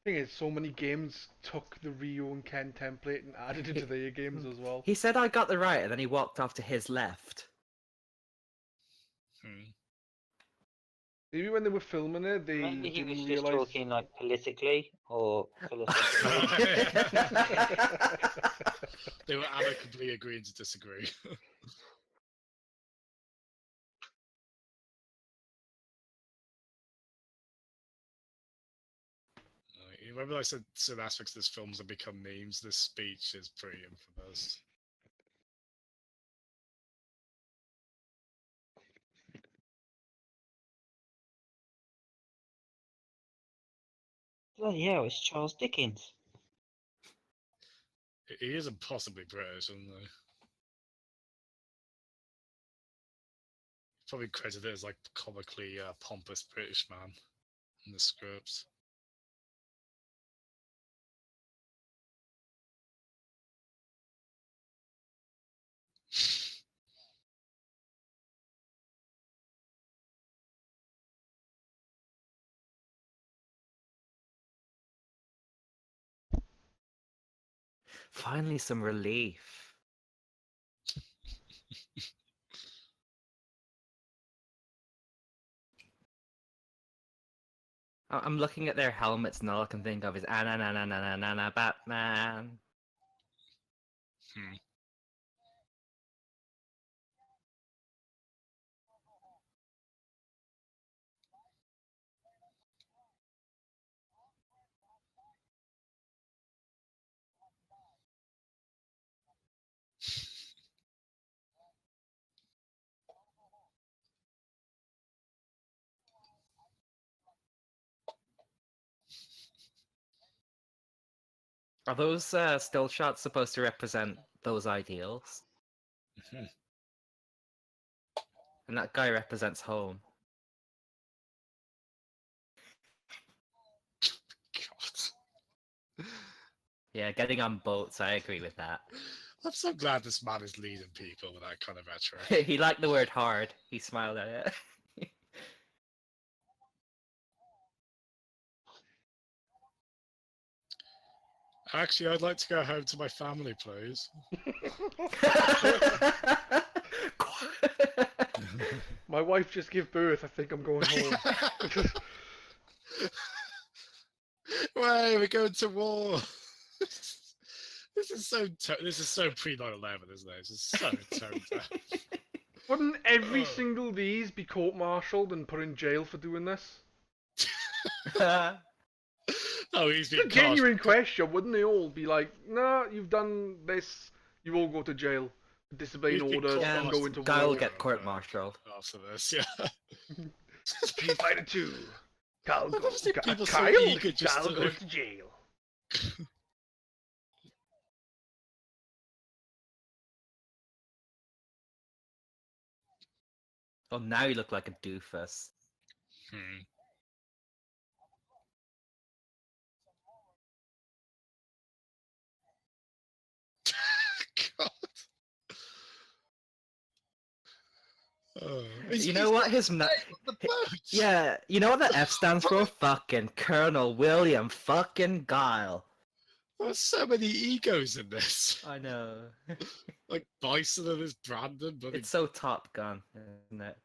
Thing is, so many games took the Ryu and Ken template and added it to their games as well. He said I got the right, and then he walked off to his left. Maybe when they were filming it, they Maybe he was didn't just realize. talking like politically or philosophically. They were amicably agreeing to disagree. You remember I said certain aspects of this films have become memes? This speech is pretty infamous. Bloody hell, it's Charles Dickens. He isn't possibly British, isn't he? Probably credited as like comically pompous British man in the script. Finally, some relief. I'm looking at their helmets, and all I can think of is na Batman. Are those still shots supposed to represent those ideals? And that guy represents home. God. Yeah, getting on boats, I agree with that. I'm so glad this man is leading people with that kind of rhetoric. He liked the word hard. He smiled at it. Actually, I'd like to go home to my family, please. My wife just gave birth. I think I'm going home. Wait, we're going to war. This is so pre 9/11, isn't it? This is so tone deaf. Wouldn't every single these be court-martialed and put in jail for doing this? Oh, he's It's a been genuine question. Wouldn't they all be like, "Nah, you've done this. You all go to jail, disobeying He's been orders, caught and off. go into Guy will war." get court-martialed. After this, yeah. Street Fighter 2. Kyle I goes, just think people so Kyle, eager just Kyle to- goes to jail. Oh, now you look like a doofus. God. You know what his yeah, you know what the F stands for? Fucking Colonel William fucking Guile. There's so many egos in this. I know. Like Bison and his Brandon, but It's so Top Gun, isn't it?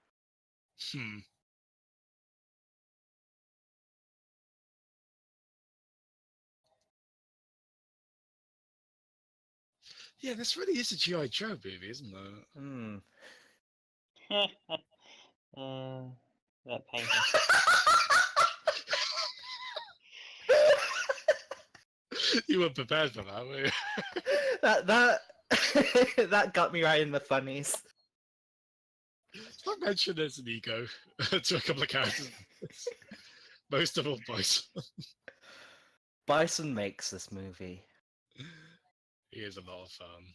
Yeah, this really is a G.I. Joe movie, isn't it? That painting. You weren't prepared for that, were you? that that got me right in the funnies. I mentioned there's an ego to a couple of characters. Most of all, Bison. Bison makes this movie. He is a lot of fun.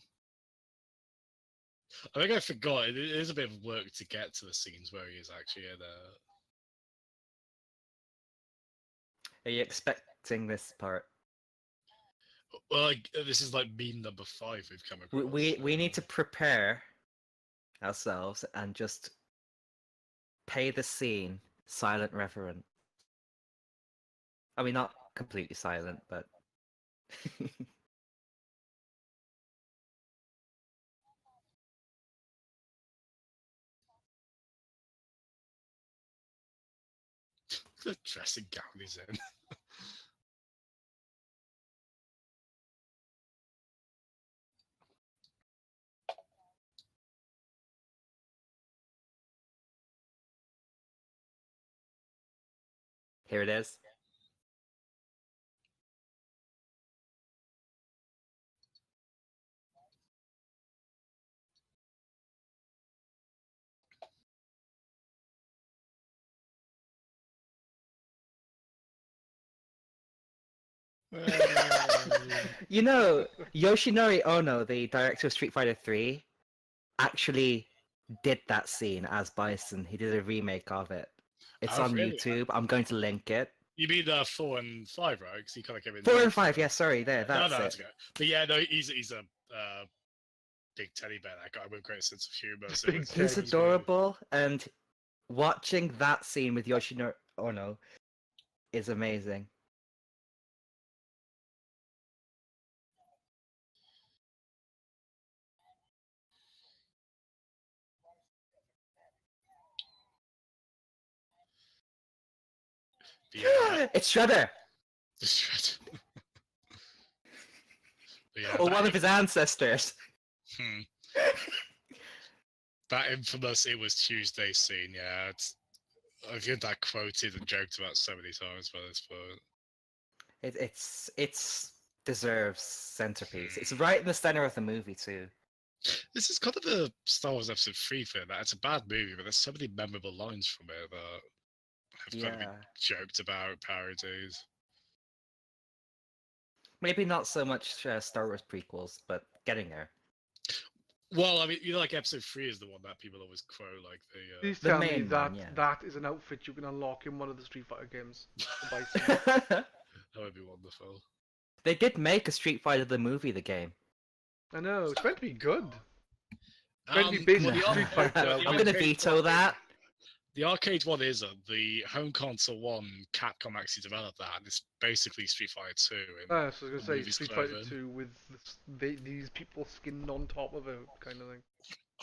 I think I forgot. It is a bit of work to get to the scenes where he is actually in there. Are you expecting this part? Well, this is like meme number 5 we've come across. We need to prepare ourselves and just pay the scene silent reverent. I mean, not completely silent, but the dressing gown he's in. here it is. You know, Yoshinori Ono, the director of Street Fighter 3, actually did that scene as Bison. He did a remake of it. It's Oh, on really? YouTube. I'm going to link it. You mean 4 and 5, right? Because he kind of came in. 4 and 5, yeah, sorry, there, No, that's no, it. that's okay. But yeah, no, he's a big teddy bear. That guy with a great sense of humor. So Big it's- teddy He's bear. adorable, and watching that scene with Yoshinori Ono is amazing. But yeah, It's Shredder! the shred. But yeah, Or that, one of his ancestors. hmm. That infamous "It was Tuesday" scene. Yeah, I've heard that quoted and joked about so many times by this point. It's deserves centerpiece. It's right in the center of the movie too. This is kind of a Star Wars Episode 3 thing. That it's a bad movie, but there's so many memorable lines from it that have kind of been Yeah. joked about, parodies. Maybe not so much Star Wars prequels, but getting there. Well, I mean, you know, like Episode 3 is the one that people always quote, like the. Please The tell me main that one, yeah. that is an outfit you can unlock in one of the Street Fighter games. The Bison. That would be wonderful. They did make a Street Fighter the movie, the game. I know, it's meant to be good. Meant to be Um, based well, on the Street ar- Fighter. the I'm gonna arcade veto one that. The arcade one isn't. The home console one, Capcom actually developed that, and it's basically Street Fighter 2. So I was gonna the say movie's Street Fighter clothing. 2 with these people skinned on top of it, kind of thing.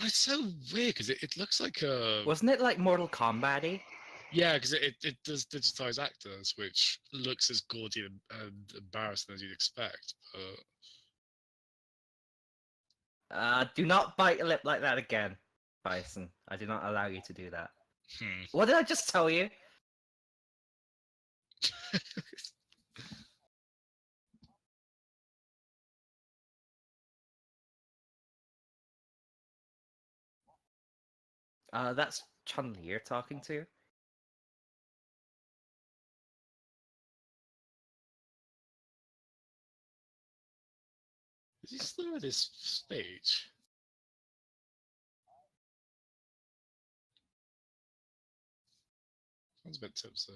Oh, it's so weird because it looks like a. Wasn't it like Mortal Kombat-y? Yeah, because it does digitize actors, which looks as gaudy and embarrassing as you'd expect. But Do not bite your lip like that again, Bison. I do not allow you to do that. hmm. What did I just tell you? That's Chun-Li you're talking to. Is he still at his stage? Sounds a bit tipsy.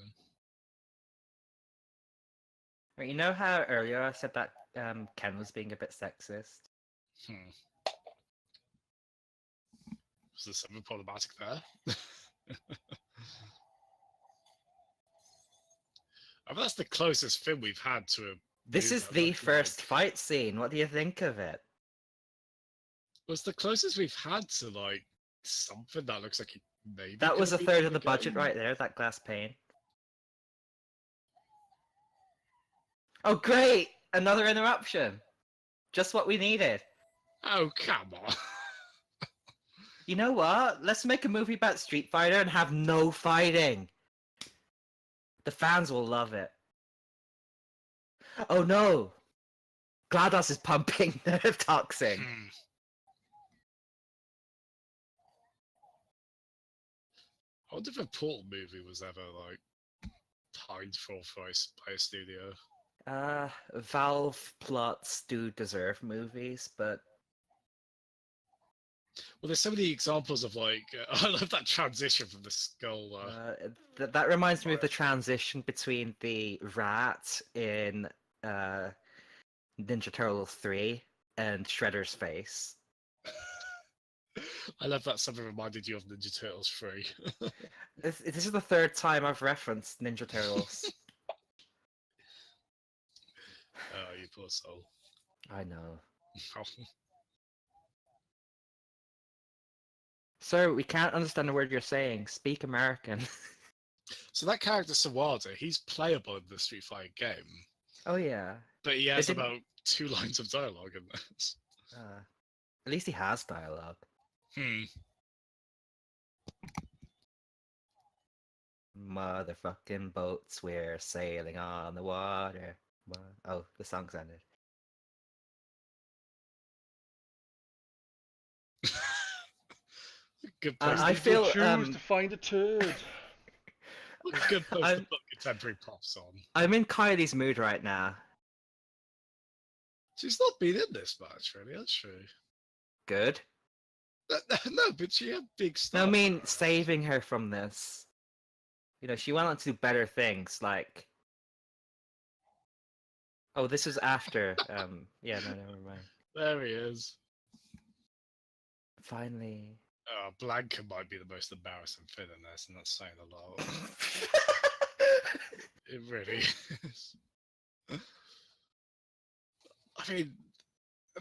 Right, you know how earlier I said that Ken was being a bit sexist? Hmm. Was there something problematic there? I mean, that's the closest thing we've had to a. This movie is that the looked first like- fight scene. What do you think of it? Was the closest we've had to like something that looks like it maybe. That could was a have been third from of the budget game? right there, that glass pane. Oh, great! Another interruption! Just what we needed. Oh come on! You know what? Let's make a movie about Street Fighter and have no fighting. The fans will love it. Oh no! GLaDOS is pumping Nerve Toxin. Hmm. I wonder if a Portal movie was ever like timed for by a studio. Valve plots do deserve movies, but Well, there's so many examples of like I love that transition from the skull. That reminds me of the transition between the rat in Ninja Turtles 3 and Shredder's face. I love that something reminded you of Ninja Turtles 3. This is the third time I've referenced Ninja Turtles. Oh, you poor soul. I know. Sir, we can't understand a word you're saying. Speak American. So that character Sawada, he's playable in the Street Fighter game, Oh yeah. but he has didn't- about 2 lines of dialogue in this. At least he has dialogue. Motherfucking boats, we're sailing on the water. Oh, the song's ended. Good I post. feel, choose to find a turd. Good post I'm- to put contemporary pops on. I'm in Kylie's mood right now. She's not been in this much, really, has she? Good. No, but she had big stuff. No, I mean saving her from this. You know, she went on to do better things, like. Oh, this is after. Yeah, no, never mind. There he is. Finally. Oh, Blanca might be the most embarrassing thing in this, and that's saying a lot. It really is. I mean,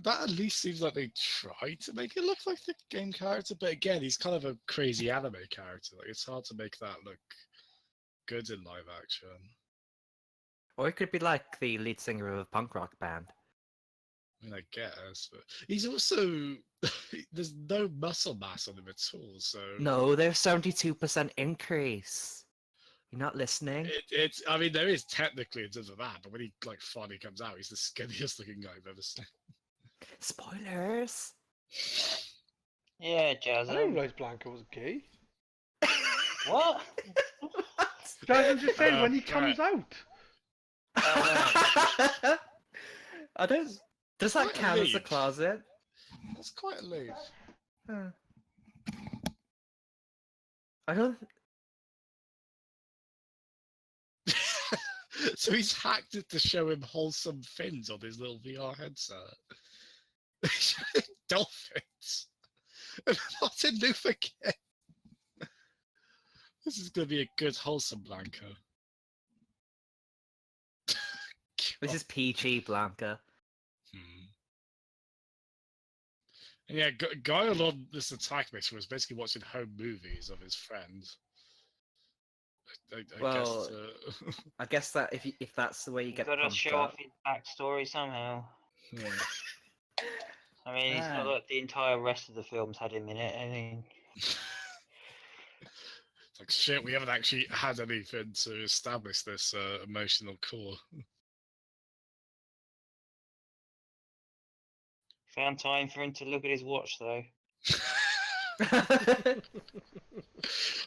that at least seems like they tried to make it look like the game character, but again, he's kind of a crazy anime character. Like, it's hard to make that look good in live action. Or it could be like the lead singer of a punk rock band. I mean, I guess, but he's also there's no muscle mass on him at all. So No, there's 72% increase. You're not listening? it's. I mean, there is technically in terms of that, but when he like finally comes out, he's the skinniest looking guy I've ever seen. Spoilers. Yeah, I didn't Jazzem. realise Blanca was gay. What? Jazzem just said when he right. comes out. I don't. Does that Quite count as a elite. closet? That's quite late. Huh. I don't. So he's hacked it to show him wholesome fins on his little VR headset. Dolphins. Martin Luther King. This is going to be a good wholesome Blanca. This is PG Blanca. And yeah, Guy on this attack mission was basically watching home movies of his friends. I Well, guess, I guess that if that's the way you You've get got to pumped show up. off his backstory somehow. yeah. I mean, it's not Ah. like the entire rest of the films had him in it. I mean, It's like shit. We haven't actually had anything to establish this emotional core. found time for him to look at his watch though.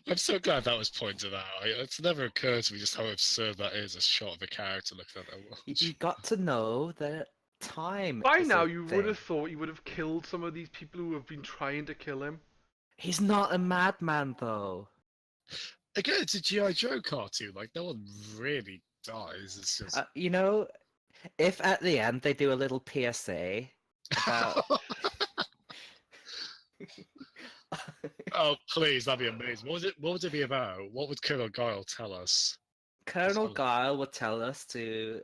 I'm so glad that was pointed out. It's never occurred to me just how absurd that is, a shot of a character looking at their watch. You got to know that time. By is now, a you would thing. have thought he would have killed some of these people who have been trying to kill him. He's not a madman, though. Again, it's a G.I. Joe cartoon. Like, no one really dies. It's just. You know, if at the end they do a little PSA about. Oh, please, that'd be amazing. What would it be about? What would Colonel Guile tell us? Colonel Guile would tell us to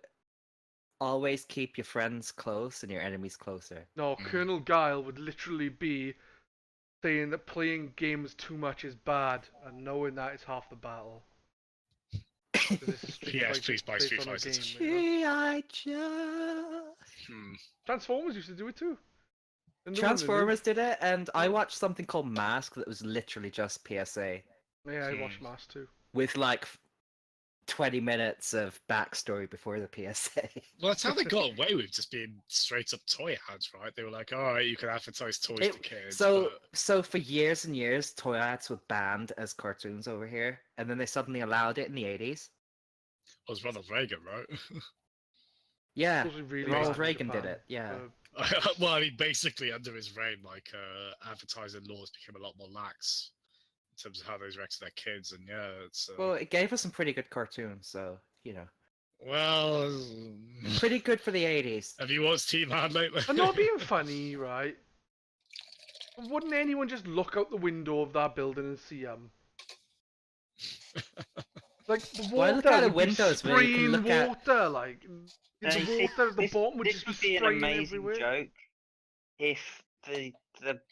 always keep your friends close and your enemies closer. No, Colonel Guile would literally be saying that playing games too much is bad, and knowing that is half the battle. 'Cause this is Street Yes, Fighter please buy based Street on a Fighter. game, you know? G.I. Joe. Transformers used to do it too. And the one that Transformers did it, and I watched something called Mask that was literally just PSA did- Yeah, I watched Mass too. with like 20 minutes of backstory before the PSA. Well, that's how they got away with just being straight up toy ads, right? They were like, all right, you can advertise toys to kids. So but... for years and years, toy ads were banned as cartoons over here, and then they suddenly allowed it in the 80s. It was Ronald Reagan, right? Yeah, Wasn't really Ronald banned in Reagan did Japan it. Yeah, for Well, I mean, basically under his reign, like advertising laws became a lot more lax in terms of how they directed their kids, and yeah, it's Well, it gave us some pretty good cartoons, so you know, well, pretty good for the 80s. have you watched T-Man lately? And not being funny, right? Wouldn't anyone just look out the window of that building and see like the Why water look out of would be windows where you can spraying look at- water, like Now, the you see, water at the this, bottom would this just would be be an spraying amazing everywhere. joke if the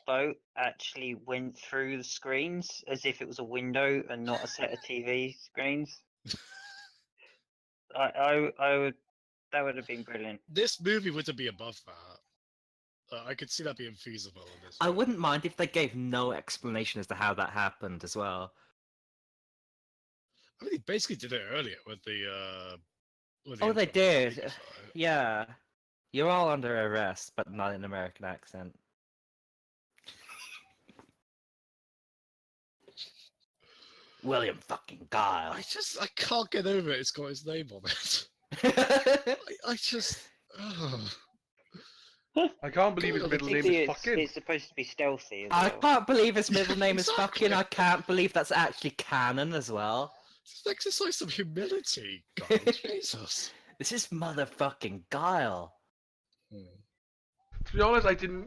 boat actually went through the screens as if it was a window and not a set of TV screens. I would. That would have been brilliant. This movie wouldn't be above that. I could see that being feasible in this. I film. wouldn't mind if they gave no explanation as to how that happened as well. I mean, they basically did it earlier with the. With the Oh, they intro did. fight. Yeah. You're all under arrest, but not in an American accent. William fucking Guile. I can't get over it. It's got his name on it. I just. Oh. I can't believe his Well, middle name Particularly is fucking. it's supposed to be stealthy as I well. can't believe his middle name is Exactly. fucking. I can't believe that's actually canon as well. Just exercise some humility, God. Jesus. This is motherfucking Guile. To be honest, I don't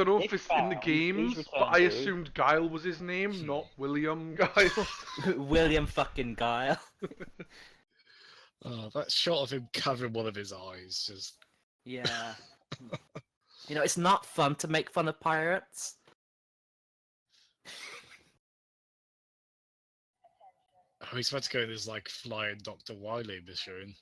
know if If it's in the found, games, please but I return to- assumed Guile was his name, not William Guile. William fucking Guile. Oh, that shot of him covering one of his eyes just. Yeah. You know, it's not fun to make fun of pirates. Oh, he's about to go in this like flying Dr. Wily mission.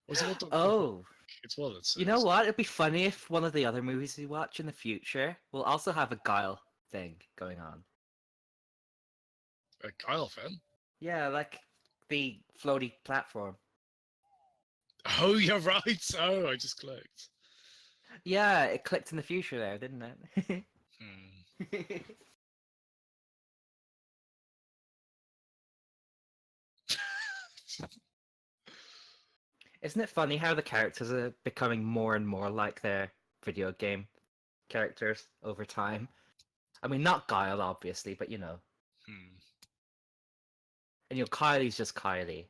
Was it what Dr. Oh, It's what it says. you know what? It'd be funny if one of the other movies we watch in the future will also have a Guile thing going on. A Guile fan? Yeah, like the floaty platform. Oh, you're right. Oh, I just clicked. Yeah, it clicked in the future there, didn't it? Hmm. Isn't it funny how the characters are becoming more and more like their video game characters over time? I mean, not Guile, obviously, but you know. Hmm. And you know, Kylie's just Kylie.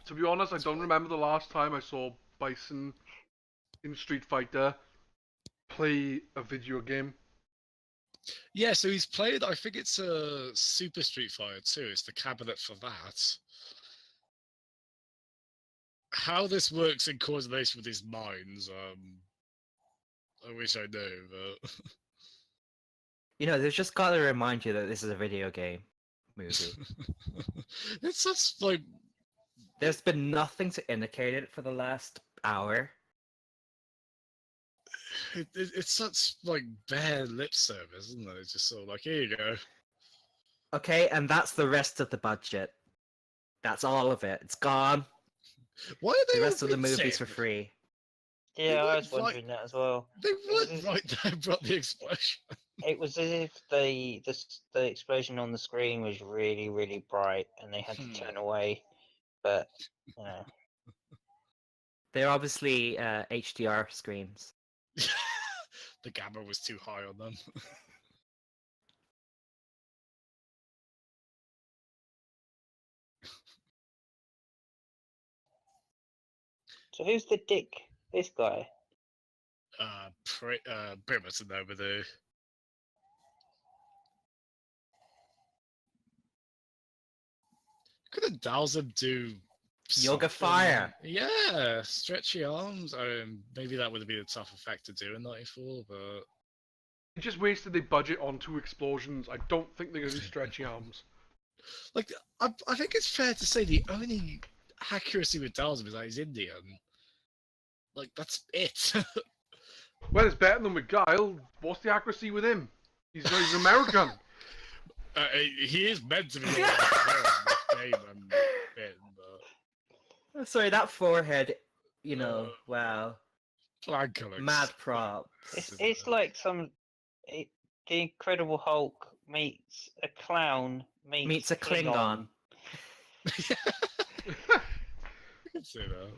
To be honest, I don't remember the last time I saw Bison in Street Fighter play a video game. Yeah, so he's played. I think it's a Super Street Fighter 2. It's the cabinet for that. How this works in coordination with his minds, I wish I knew, but You know, they've just got to remind you that this is a video game movie. it's such like There's been nothing to indicate it for the last hour. it's such like bare lip service, isn't it? It's just sort of like, here you go. Okay, and that's the rest of the budget. That's all of it. It's gone. Why are they The all rest of the movies wincing? for free. Yeah, I was would like- wondering that as well. They would is- right there brought the explosion. It was as if the explosion on the screen was really, really bright and they had to turn away. But you know, They're obviously HDR screens. The gamma was too high on them. so who's the dick? This guy. Pretty much in over there. Couldn't Jazzem do Yoga something? fire. Yeah, stretchy arms. Maybe that would have been a tough effect to do in '94, but They just wasted their budget on 2 explosions. I don't think they're going to do stretchy arms. like I think it's fair to say the only accuracy with Jazzem is that he's Indian. Like that's it. Well, it's better than with Guile. What's the accuracy with him? He's American. He is meant to be all that game and bit, but Sorry, that forehead, you know, wow. flag colours. Mad props. It's like the Incredible Hulk meets a clown Meets a Klingon. I can see that.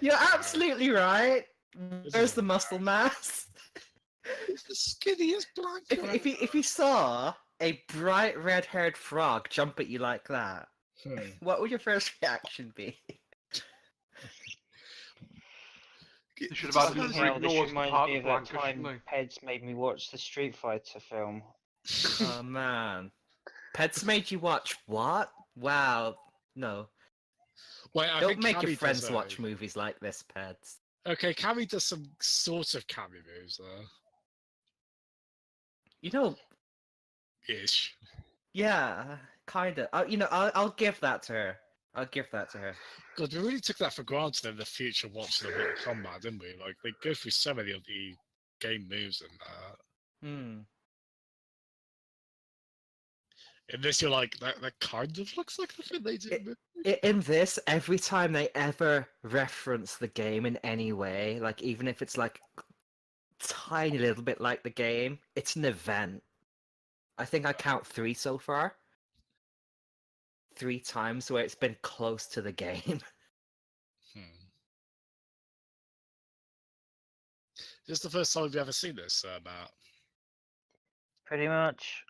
You're absolutely right. This Where's is the muscle mass? He's the skinniest black If you saw a bright red-haired frog jump at you like that, what would your first reaction be? They should have Just added imagine- Rick Hell, this Nose reminds part me of of that Blanca, shouldn't time Pedz made me watch the Street Fighter film. Oh man, Pedz made you watch what? Wow, no. Wait, I Don't think make your Cammy friends does watch movies like this, Pedz. Okay, Cammy does some sort of Cammy moves though. You know, Ish. yeah, kinda. I'll give that to her. I'll give that to her. God, we really took that for granted in the future watching the Mortal Kombat, didn't we? Like, they go through so many of the game moves and that. Hmm. In this, you're like, that kind of looks like the thing they do. In this, every time they ever reference the game in any way, like even if it's like tiny little bit like the game, it's an event. I think I count 3 so far. 3 times where it's been close to the game. This is the first time we've ever seen this, Matt. Pretty much.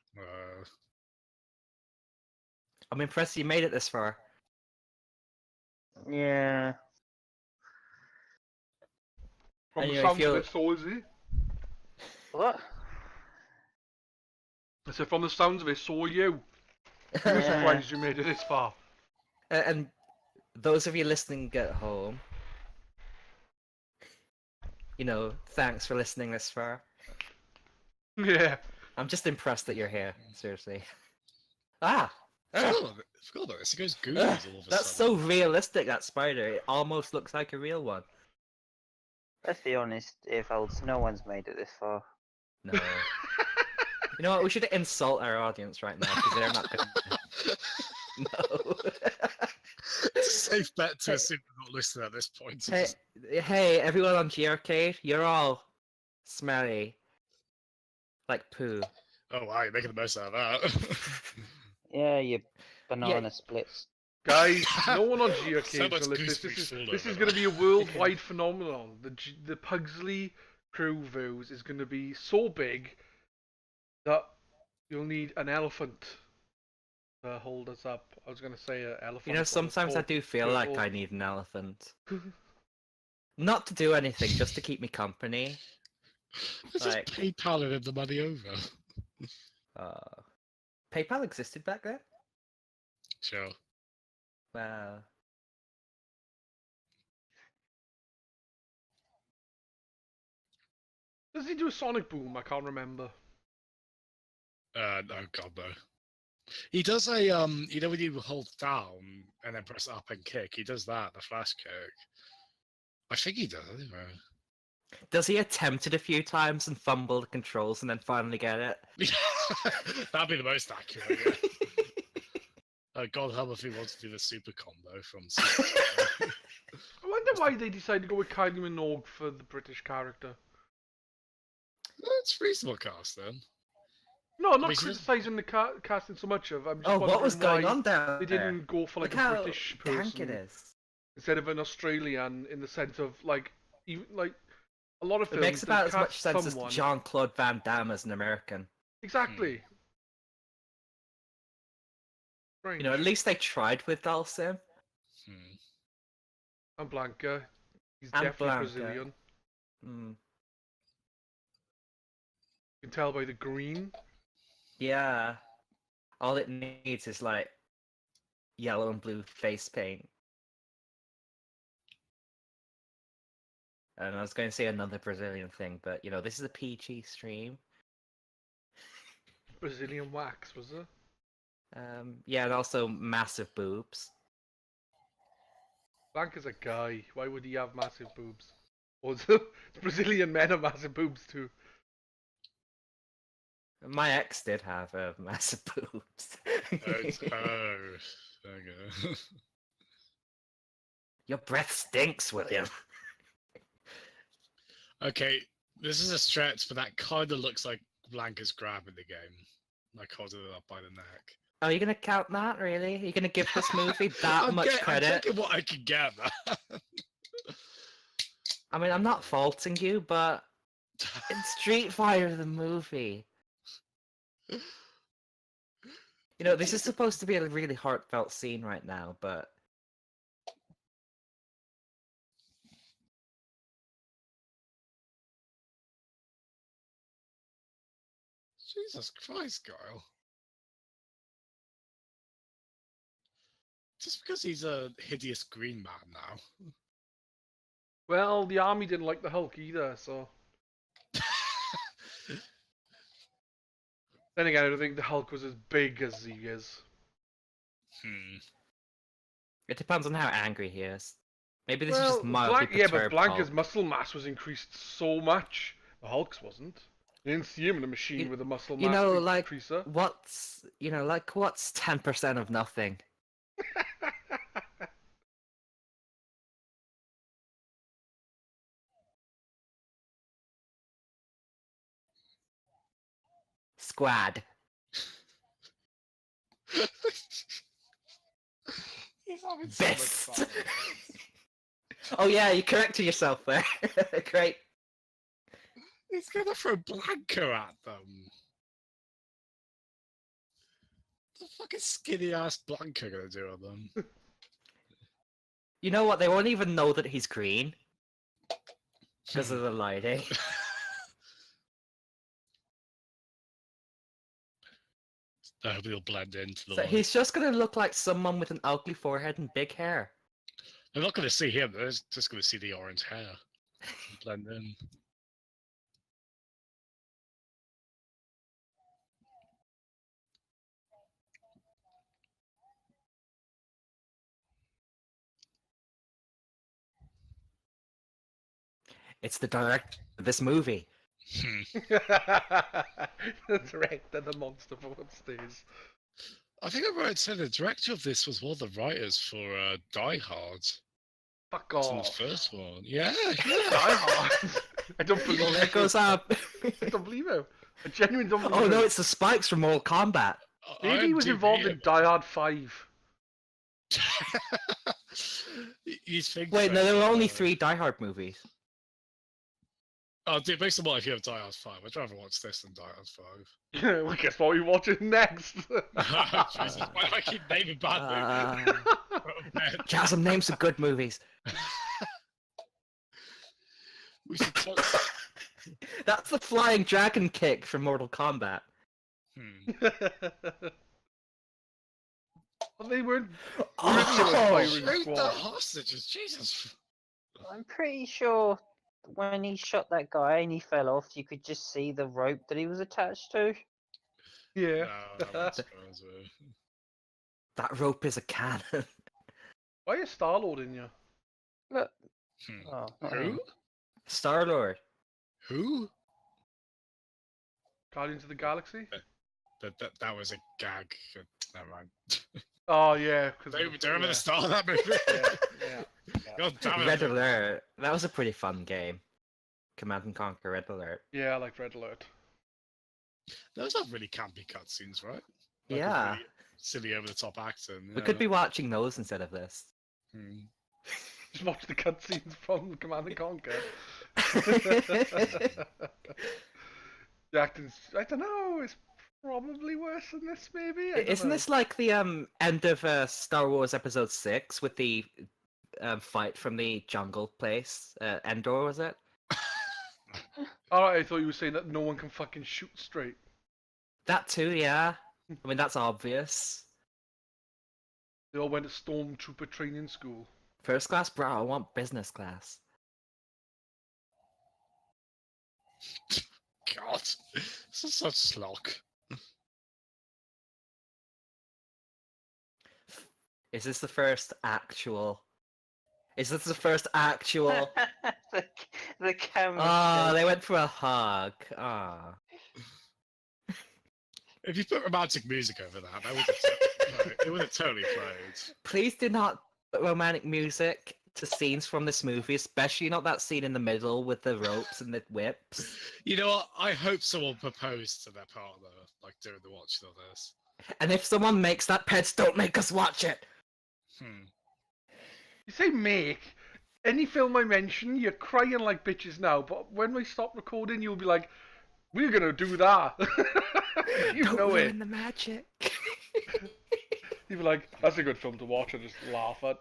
I'm impressed you made it this far. Yeah. From Anyway, the sounds if of you- it, so is he. What? I said, from the sounds of it, so are you. I'm Yeah. surprised you made it this far. And those of you listening at home, thanks for listening this far. Yeah. I'm just impressed that you're here, seriously. Ah! I forgot about this. It goes Goonies all of a That's sudden. so realistic, that spider. It almost looks like a real one. Let's be honest, Earfolds, no one's made it this far. No. You know what? We should insult our audience right now because they're not going to. No. It's a safe bet to assume they're not listening at this point. Hey, everyone on G-Arcade, you're all smelly. Like poo. Oh wow, you're making the most out of that. Yeah, you banana splits. Guys, no one on So G-Arcade much can listen. goose This food is over going to be a worldwide phenomenon. The Pugsley Crew Views is going to be so big that you'll need an elephant to hold us up. I was going to say an elephant. You know, but it's sometimes I called do feel like Earfolds. I need an elephant. Not to do anything, just to keep me company. Let's Like- just PayPal him the money over. PayPal existed back then? Sure. Wow. Does he do a sonic boom? I can't remember. No, God no. He does a when you hold down and then press up and kick, he does that, the flash kick. I think he does, anyway. Does he attempt it a few times and fumble the controls and then finally get it? That'd be the most accurate, yeah. God help if he wants to do the super combo from Super Combo. I wonder why they decided to go with Kylie Minogue for the British character. It's reasonable cast then. No, I'm not Wait, so this- criticising the casting so much of. I'm just Oh, what was wondering going why on down they there? didn't go for like Look a how British dank it person is. instead of an Australian, in the sense of like even like a lot of It films. makes they about as cast much sense someone... as Jean-Claude Van Damme as an American. Exactly. Strange. You know, at least they tried with Dalsim. And Blanca. He's And definitely Blanca. Brazilian. Mm. You can tell by the green. Yeah. All it needs is like yellow and blue face paint. And I was going to say another Brazilian thing, but you know, this is a PG stream. Brazilian wax, was it? Yeah, and also massive boobs. Blanca's a guy. Why would he have massive boobs? Also, Brazilian men have massive boobs too. My ex did have massive boobs. Okay. Your breath stinks, William. Okay, this is a stretch, but that kind of looks like Blanca's grab in the game. Like holding it up by the neck. Are you gonna count that? Really? Are you gonna give this movie that much I'm credit? taking what I can get, man. I mean, I'm not faulting you, but it's Street Fighter the movie. You know, this is supposed to be a really heartfelt scene right now, but Jesus Christ, Kyle. Just because he's a hideous green man now. Well, the army didn't like the Hulk either, so. Then again, I don't think the Hulk was as big as he is. it depends on how angry he is. Maybe this is Well, just mildly yeah, but perturbed Blanca's Hulk. muscle mass was increased so much. The Hulk's wasn't. You didn't see him in a machine with a muscle You mass know, like increaser. what's 10% of nothing? Squad. He's having so much Best. fun. Oh yeah, you corrected yourself there. Great. He's gonna throw Blanca at them. The fucking skinny ass Blanca gonna do on them? You know what? They won't even know that he's green because of the lighting. I hope he'll blend into the So light. he's just gonna look like someone with an ugly forehead and big hair. They're not gonna see him, they're just gonna see the orange hair. Blend in. It's the director of this movie. The director, the monster for what stays. I think I right said the director of this was one of the writers for Die Hard. Fuck It's in the off. first one. Yeah, Die Hard. I don't believe Well, there it. goes up. I don't believe it. I genuinely don't believe Oh it. no, it's the spikes from Mortal Kombat. Maybe he was involved in Die Hard 5. You think Wait, so, no, there were only uh, 3 Die Hard movies. Oh, dude, based on what I hear of Die Hard 5, I'd rather watch this than Die Hard 5. Well, guess what we're watching next? Jesus, why do I keep naming bad movies? Jazzem, name some good movies. We should talk. That's the flying dragon kick from Mortal Kombat. Well, they weren't. Oh, Firing Shoot the squad. hostages, Jesus. I'm pretty sure when he shot that guy and he fell off, you could just see the rope that he was attached to. Yeah. No, that wouldn't surprise me. that rope is a cannon. Why is Star-Lord in you? Look. Hmm. Oh, not him. Who? Star-Lord. Who? Guardians of the Galaxy? That was a gag. Never mind. Oh, yeah. Cause Do you remember the start of that movie? Yeah. God damn it. Red Alert. That was a pretty fun game. Command and Conquer Red Alert. Yeah, I like Red Alert. Those are really campy cutscenes, right? Like, Yeah. really silly over the top acting. We could be watching those instead of this. Hmm. Just watch the cutscenes from Command and Conquer. The acting's, I don't know, it's probably worse than this, maybe? I don't Isn't know. this like the end of Star Wars Episode 6 with the fight from the jungle place? Endor, was it? Alright, I thought you were saying that no one can fucking shoot straight. That too, yeah. I mean, that's obvious. They all went to Stormtrooper training school. First class, bro, I want business class. God, this is such slog. Is this the first actual? Is this the first actual? the camera. Oh, shake. they went for a hug. Ah. If you put romantic music over that, it would have totally played. Please do not put romantic music to scenes from this movie, especially not that scene in the middle with the ropes and the whips. You know what? I hope someone proposed to their partner, like during the watching of this. And if someone makes that, Pedz, don't make us watch it. You say make. any film I mention, you're crying like bitches now. But when we stop recording, you'll be like, "We're gonna do that." You Don't know ruin it. the magic. You'll be like, "That's a good film to watch," and just laugh at.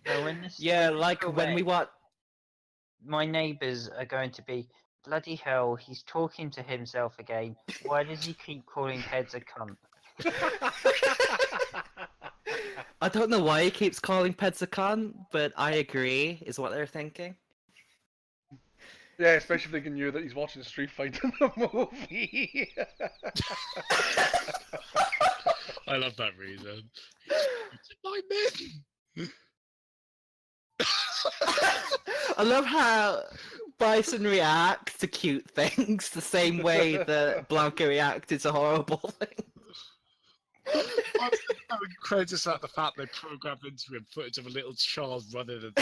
No, when this Yeah, when this like film when we ends, watch. my neighbours are going to be bloody hell. He's talking to himself again. Why does he keep calling Pedz a cunt? I don't know why he keeps calling Pedz a cunt, but I agree, is what they're thinking. Yeah, especially if they can hear that he's watching Street Fighter the movie. I love that reason. My men. I love how Bison reacts to cute things the same way that Blanca reacted to horrible things. I was credits at the fact they programmed into him footage of a little child running and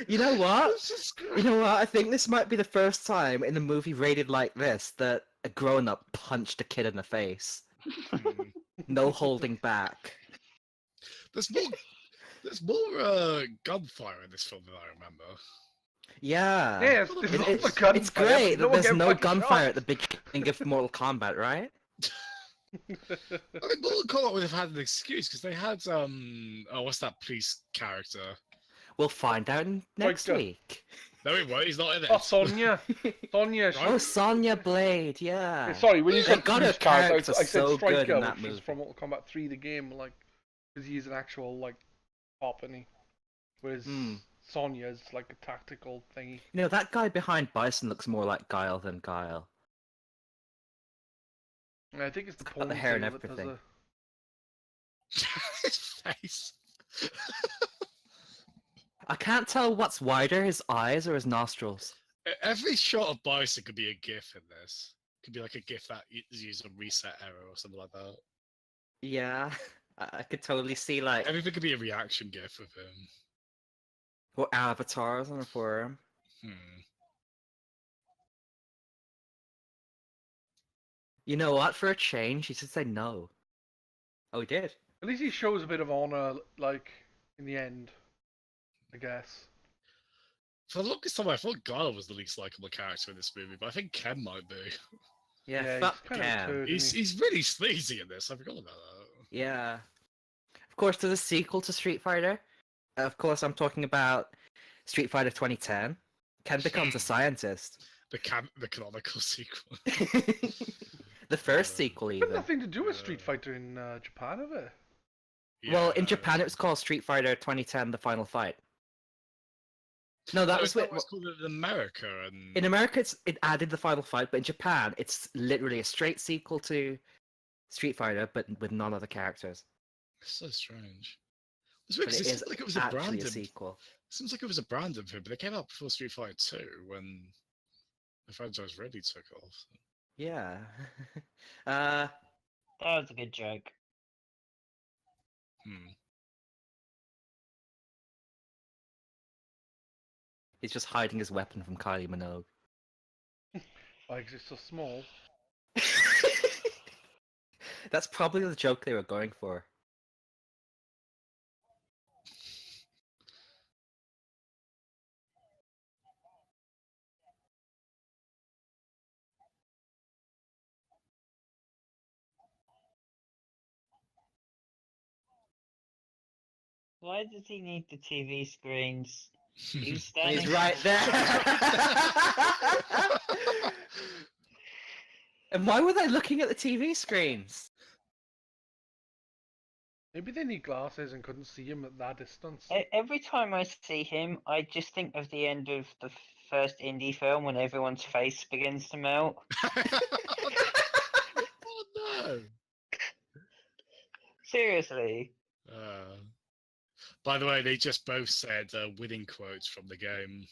You know what? This is You know what? I think this might be the first time in a movie rated like this that a grown-up punched a kid in the face. Hmm. No holding back. There's more gunfire in this film than I remember. Yeah. Yeah, it's It- lots It's, of gunfire, it's great but that there's getting no fucking gunfire shot. at the beginning of Mortal Kombat, right? I mean, Mortal Kombat would have had an excuse because they had oh, what's that police character? We'll find out next Striker. week. No, he won't. He's not in it. Oh, Sonya. Sonya. Right. Oh, Sonya Blade, yeah. Sorry, when you They said got police her character, character I said so good Striker, in that which was movie. from Mortal Kombat 3, the game, like, because he's an actual, like, cop, and whereas Hmm. Sonya is, like, a tactical thingy. You know, that guy behind Bison looks more like Guile than Guile. And I think it's the It's got the hair and ponytail that does everything. His face. I can't tell what's wider, his eyes or his nostrils. Every shot of Bison could be a GIF in this. Could be like a GIF that is used a reset error or something like that. Yeah, I could totally see like Everything could be a reaction GIF of him. what avatars on a forum. Hmm. You know what? For a change, he should say no. Oh, he did. At least he shows a bit of honor, like, in the end, I guess. For the longest time, I thought Guile was the least likable character in this movie, but I think Ken might be. Yeah, Yeah, fuck he's kind of a Cam. turd, He's isn't he? he's really sleazy in this. I forgot about that. Yeah. Of course, there's a sequel to Street Fighter. Of course, I'm talking about Street Fighter 2010. Ken becomes a scientist. The canonical sequel. The first sequel, It's got even. nothing to do with Street Fighter in Japan, have it? Well, in Yeah. Japan, it was called Street Fighter 2010: The Final Fight. No, that Oh, was is that with. what it's called in America. And In America, it added the Final Fight, but in Japan, it's literally a straight sequel to Street Fighter, but with none of the characters. it's so strange. It's weird But 'cause it it is seems like it was a actually brand. a sequel. Seems like it was a brand of him, but it came out before Street Fighter 2 when the franchise really took off. Yeah. That was a good joke. Hmm. He's just hiding his weapon from Kylie Minogue. Why, 'cause it's so small. That's probably the joke they were going for. Why does he need the TV screens? He's standing. He's right there. And why were they looking at the TV screens? Maybe they need glasses and couldn't see him at that distance. Every time I see him, I just think of the end of the first indie film when everyone's face begins to melt. Oh no! Seriously. By the way, they just both said winning quotes from the game.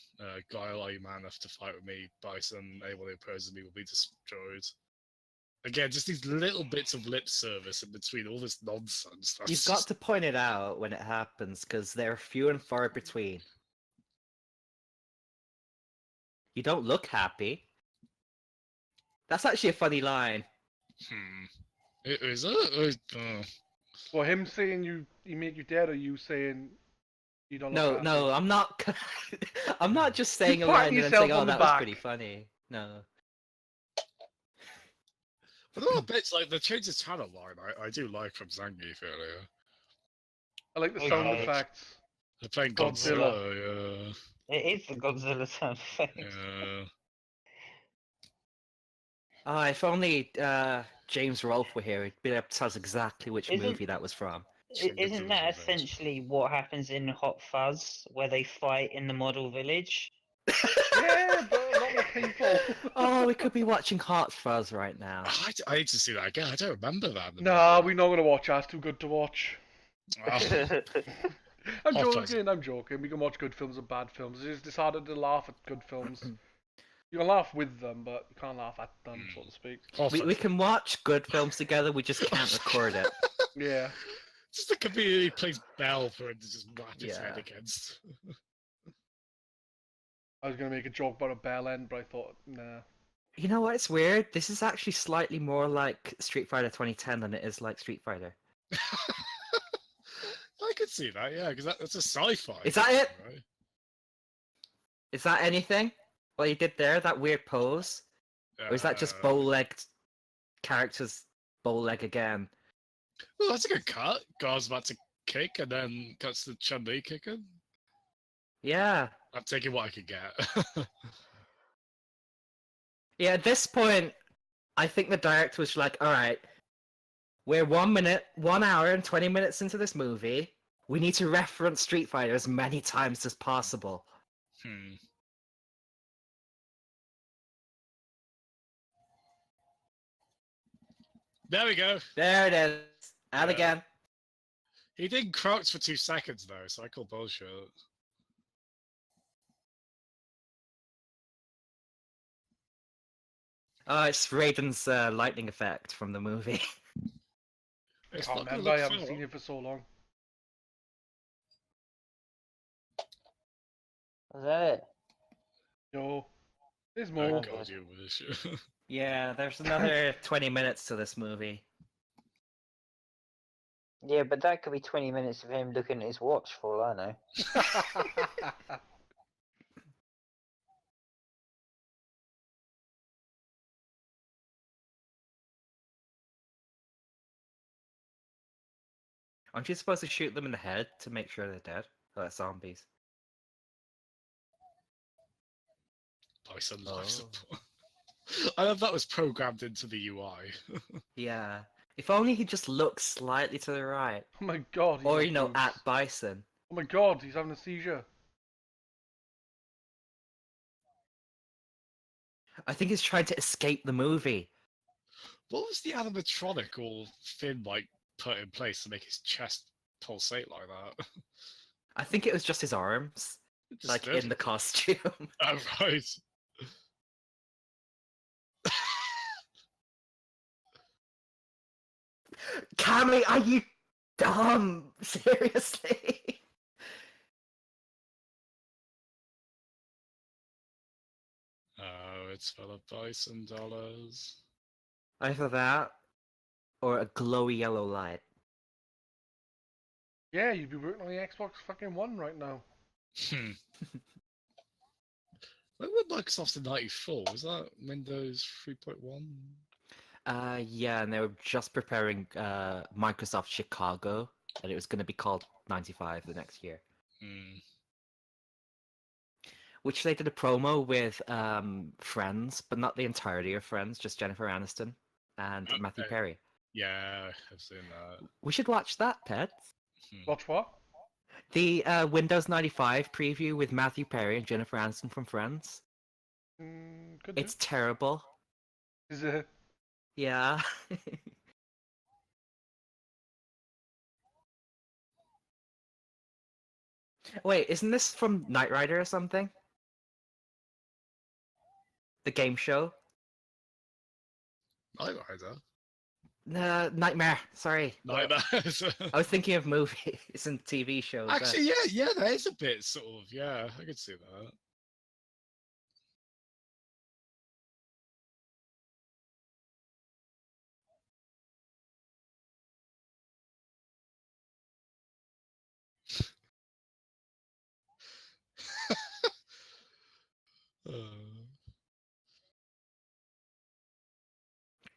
Guile, are you man enough to fight with me? Bison, anyone who opposes me will be destroyed. Again, just these little bits of lip service in between all this nonsense. You've got to point it out when it happens, because they're few and far between. You don't look happy. That's actually a funny line. Is it? Or him saying he make you dead, or you saying you don't look No, happy? no, I'm not. I'm not just saying a patting line and then yourself saying, "Oh, on the that was back. pretty funny." No. But there are bits like the change of channel line I do like from Zangief earlier. I like the Oh, sound yeah. effects. They're playing Godzilla. Godzilla, It is the Godzilla sound effect. yeah. If only James Rolfe were here, he'd be able to tell us exactly which Isn't- movie that was from. Isn't that essentially what happens in Hot Fuzz, where they fight in the model village? Yeah, but a lot more people. Oh, we could be watching Hot Fuzz right now. I need to see that again. I don't remember that. Nah, we're not gonna watch. That's too good to watch. Oh, I'm Hot Fuzz. joking. I'm joking. We can watch good films and bad films. It's harder to laugh at good films. You can laugh with them, but you can't laugh at them, so to speak. Hot We Fuzz. can watch good films together, we just can't record it. Yeah. Just the community plays Bell for him to just whap his head Yeah. against. I was gonna make a joke about a bell end, but I thought, nah. You know what? It's weird. This is actually slightly more like Street Fighter 2010 than it is like Street Fighter. I could see that, yeah, because that's a sci-fi. Is that it? Right? Is that anything? What you did there? That weird pose? Or is that just bow-legged characters bow leg again? Well, that's a good cut. Gar's about to kick, and then cuts to Chun-Li kicking. Yeah. I'm taking what I could get. Yeah, at this point, I think the director was like, alright, we're 1 hour and 20 minutes into this movie. We need to reference Street Fighter as many times as possible. There we go. There it is. And Yeah. again. He did crouch for 2 seconds, though, so I call bullshit. It's Raiden's lightning effect from the movie. I It's can't not gonna remember. I look haven't far seen off. it for so long. Is that it? Yo, there's Oh more. god, you wish. Yeah, there's another 20 minutes to this movie. Yeah, but that could be 20 minutes of him looking at his watch for all I know. Aren't you supposed to shoot them in the head to make sure they're dead? Oh, they're zombies. Bison life Oh. support. I love that was programmed into the UI. Yeah. If only he just looked slightly to the right. Oh my god. he's Or, got you know, boobs. at Bison. Oh my god, he's having a seizure. I think he's trying to escape the movie. What was the animatronic or Finn like put in place to make his chest pulsate like that? I think it was just his arms. Just Like, did. in the costume. Oh, right. Cammy, are you dumb? Seriously? Oh, it's full of bison dollars. Either that, or a glowy yellow light. Yeah, you'd be working on the Xbox fucking One right now. Hmm. When was Microsoft in 94? Was that Windows 3.1? Yeah, and they were just preparing Microsoft Chicago, and it was going to be called 95 the next year. Hmm. Which they did a promo with Friends, but not the entirety of Friends, just Jennifer Aniston and Matthew Okay. Perry. Yeah, I've seen that. We should watch that, Pedz. Watch what? The Windows 95 preview with Matthew Perry and Jennifer Aniston from Friends. Could do. It's terrible. Is it? Yeah. Wait, isn't this from Knight Rider or something? The game show? Night Rider. Nightmare. Sorry. Nightmares. I was thinking of movies and TV shows. Actually, yeah, that is a bit sort of, yeah, I could see that.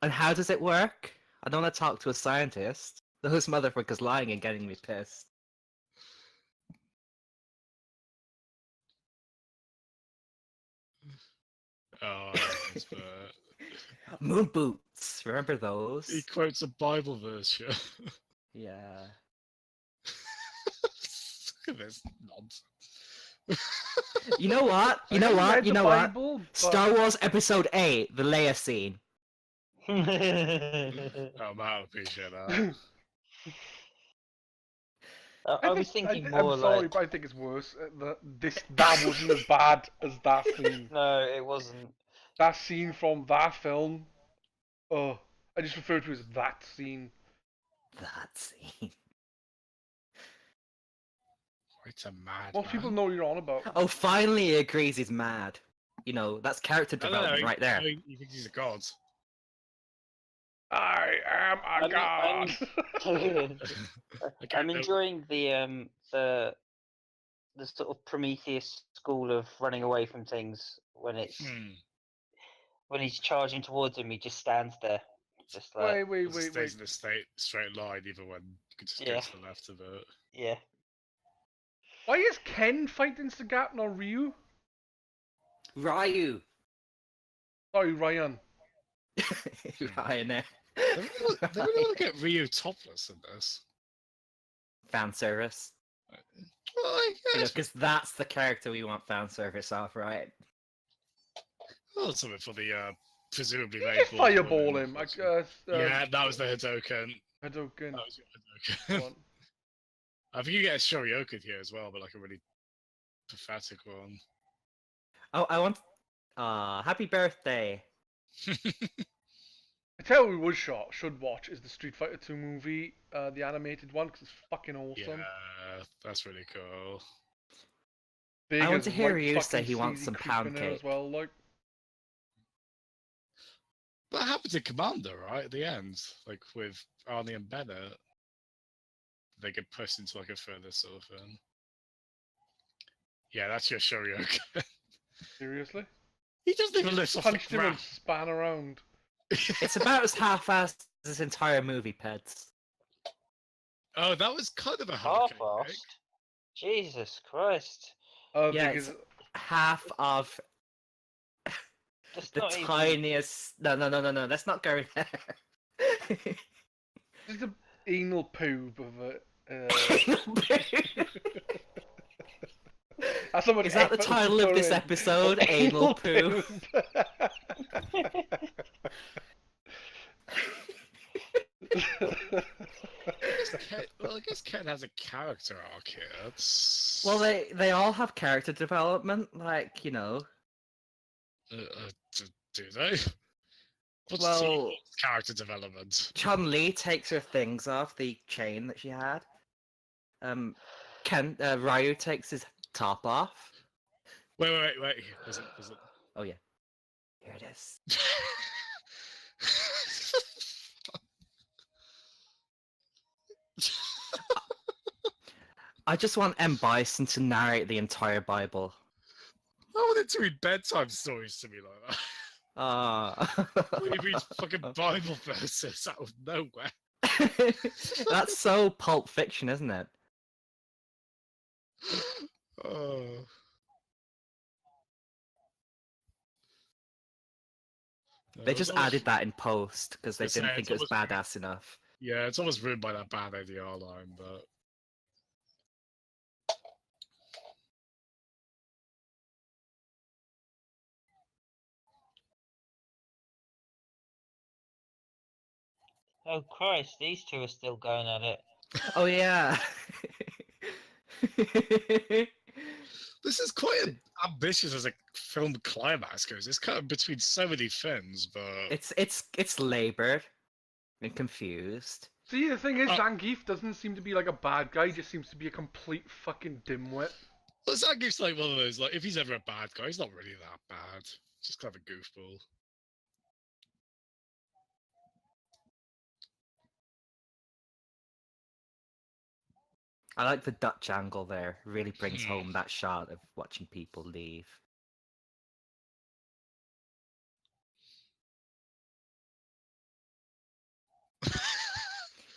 And how does it work? I don't want to talk to a scientist. Those motherfuckers lying and getting me pissed. Oh, it's Moon boots. Remember those? he quotes a Bible verse. Yeah. Yeah. Look at this nonsense. You know what? You I know haven't what? read You the know what? Bible, but Star Wars Episode 8, the Leia scene. Oh, man, I appreciate that. I was thinking I'm more sorry, like but I think it's worse. That wasn't as bad as that scene. no, it wasn't. That scene from that film. Oh, I just refer to it as that scene. That scene. It's a mad Most people know what you're on about. Oh, finally he agrees he's mad. You know, that's character No, development right there. He thinks he's a god. I am a god. I'm enjoying the sort of Prometheus school of running away from things when it's when he's charging towards him, he just stands there, just like wait. Stays in a straight line, even when you could just go Yeah. to the left of it. yeah. Why is Ken fighting Sagat, not Ryu? Ryu. Sorry, Ryan. Ryan there. They really want to get Ryu topless in this. Fan service. Well, I guess. Because that's the character we want fan service of, right? Well, something for the presumably You very just bored fireball woman. him. I guess. Yeah, that was the Hadoken. Hadoken. That was your Hadoken. One. I think you get a Shoryuken here as well, but like a really pathetic one. Oh, I want... happy birthday. I tell you, we should watch is the Street Fighter 2 movie, the animated one, because it's fucking awesome. Yeah, that's really cool. Big I want as to hear white Ryu say fucking he wants sleazy some creep pound in there cake. as well, like. What happened to Commander, right, at the end? Like, with Arnie and Bennett. They get pushed into, like, a further sort of thing. Yeah, that's your Shoryuken. Seriously? He doesn't even lift off the Punched him and ground. span around. It's about as half-assed as this entire movie, Pedz. Oh, that was kind of a hard Half-assed. Jesus Christ. Yeah, Because it's half of That's the not even... tiniest... No, let's not go there. just the anal poob of it. That's how much Is that the effort was title of put this in. episode? Anal poo? Well, I guess Ken has a character arc here. That's... Well, they all have character development, like, you know. Do they? What's Well- T-Ball's character development? Chun-Li takes her things off, the chain that she had. Ryu takes his top off. Wait. Is it? Oh yeah. Here it is. I just want M. Bison to narrate the entire Bible. I wanted to read bedtime stories to me like that. When he reads fucking Bible verses out of nowhere. That's so Pulp Fiction, isn't it? Oh. They just added that in post because they It's, didn't uh, think it's it was badass enough. Yeah, it's almost ruined by that bad ADR line, but... Oh Christ, these two are still going at it. Oh yeah. This is quite ambitious as a film climax goes. It's kind of between so many films, but... It's labored and confused. See, the thing is, Zangief doesn't seem to be like a bad guy, he just seems to be a complete fucking dimwit. Well, Zangief's like one of those, like, if he's ever a bad guy, he's not really that bad. Just kind of a goofball. I like the Dutch angle there. Really brings home that shot of watching people leave.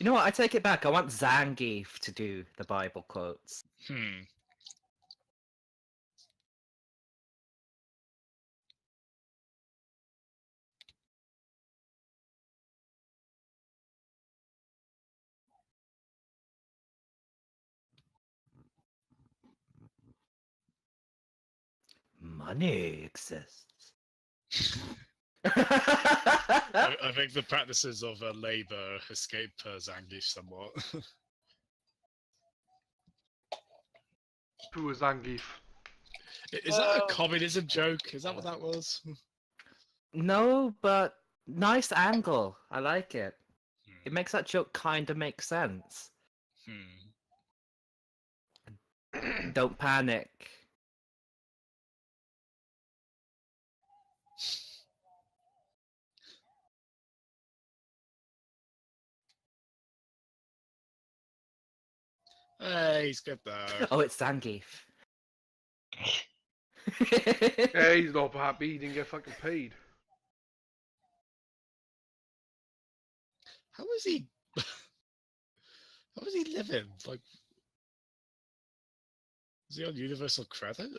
You know what? I take it back. I want Zangief to do the Bible quotes. Money exists. I think the practices of Labour escape Zangief somewhat. Poor Zangief. Is that a communism joke? Is that what that was? No, but nice angle. I like it. It makes that joke kind of make sense. Don't panic. Hey, he's good though. Oh, it's Zangief. Yeah, he's not happy. He didn't get fucking paid. How is he? How is he living? Like, is he on universal credit?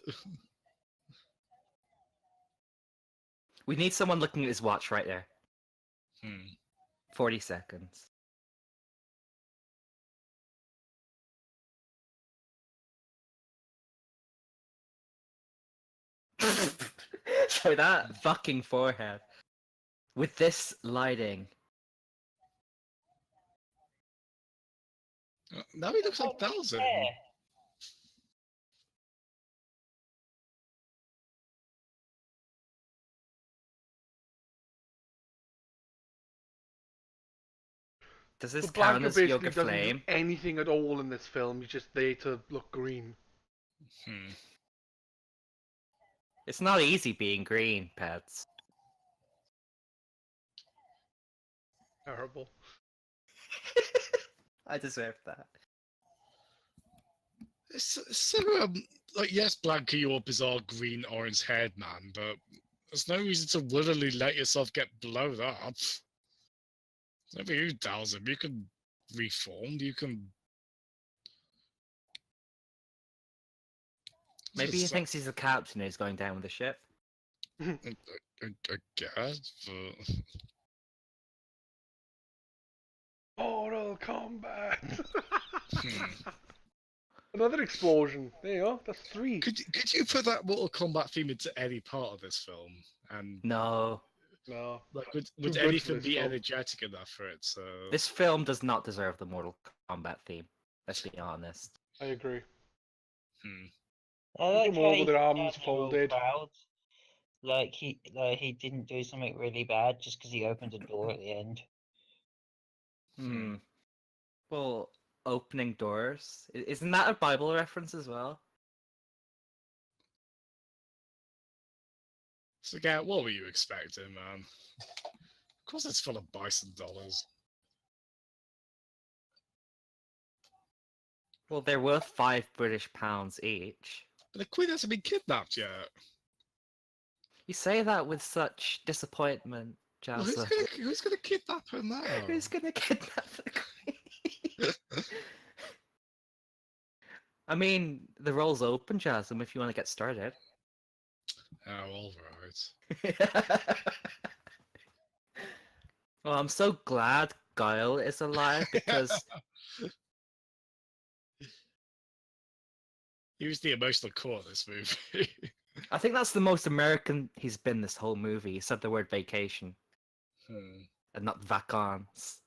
We need someone looking at his watch right there. 40 seconds. So that fucking forehead. With this lighting. Now he looks like Bowser. Does this So count Blanca as basically Yoga doesn't Flame? do anything at all in this film. He's just there to look green. It's not easy being green, Pedz. Terrible. I deserve that. So, like, yes, Blanca, you're a bizarre green orange haired man, but there's no reason to willingly let yourself get blown up. Never you, Jazzem. You can reform. You can. Maybe he thinks he's the captain who's going down with the ship. I guess, but. Mortal Kombat. Another explosion. There you go. That's 3. Could you put that Mortal Kombat theme into any part of this film? And No. No. like, Too would good for anything this be film. energetic enough for it? So This film does not deserve the Mortal Kombat theme. Let's be honest. I agree. I like People how with he their got arms down, they're all folded. proud. Like he didn't do something really bad just because he opened a door at the end. Well, opening doors. Isn't that a Bible reference as well? So, yeah, what were you expecting, man? Of course, it's full of bison dollars. Well, they're worth £5 each. But the queen hasn't been kidnapped yet. You say that with such disappointment, Well, Jazzem. who's gonna kidnap her now? Who's gonna kidnap the queen? I mean, the roll's open, Jazzem, if you want to get started. Oh, all right. Well, I'm so glad Guile is alive because He was the emotional core of this movie. I think that's the most American he's been this whole movie. He said the word vacation and not vacances.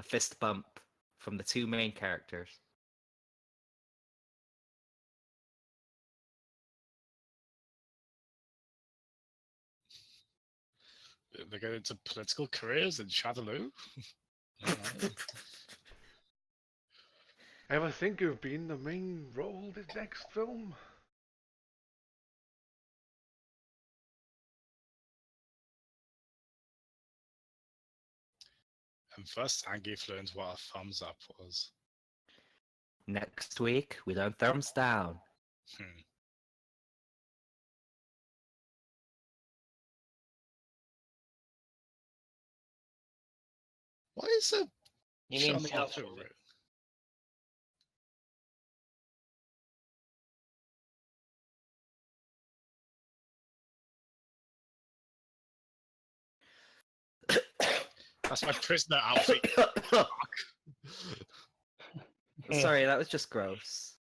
Fist bump from the two main characters. They get into political careers in Shadaloo. Alright. Ever think of being the main role this next film? And first, Zangief learned what a thumbs up was. Next week, we learn thumbs down. Why is there You shit mean on the outfit sexually? already? That's my prisoner outfit. Sorry, that was just gross.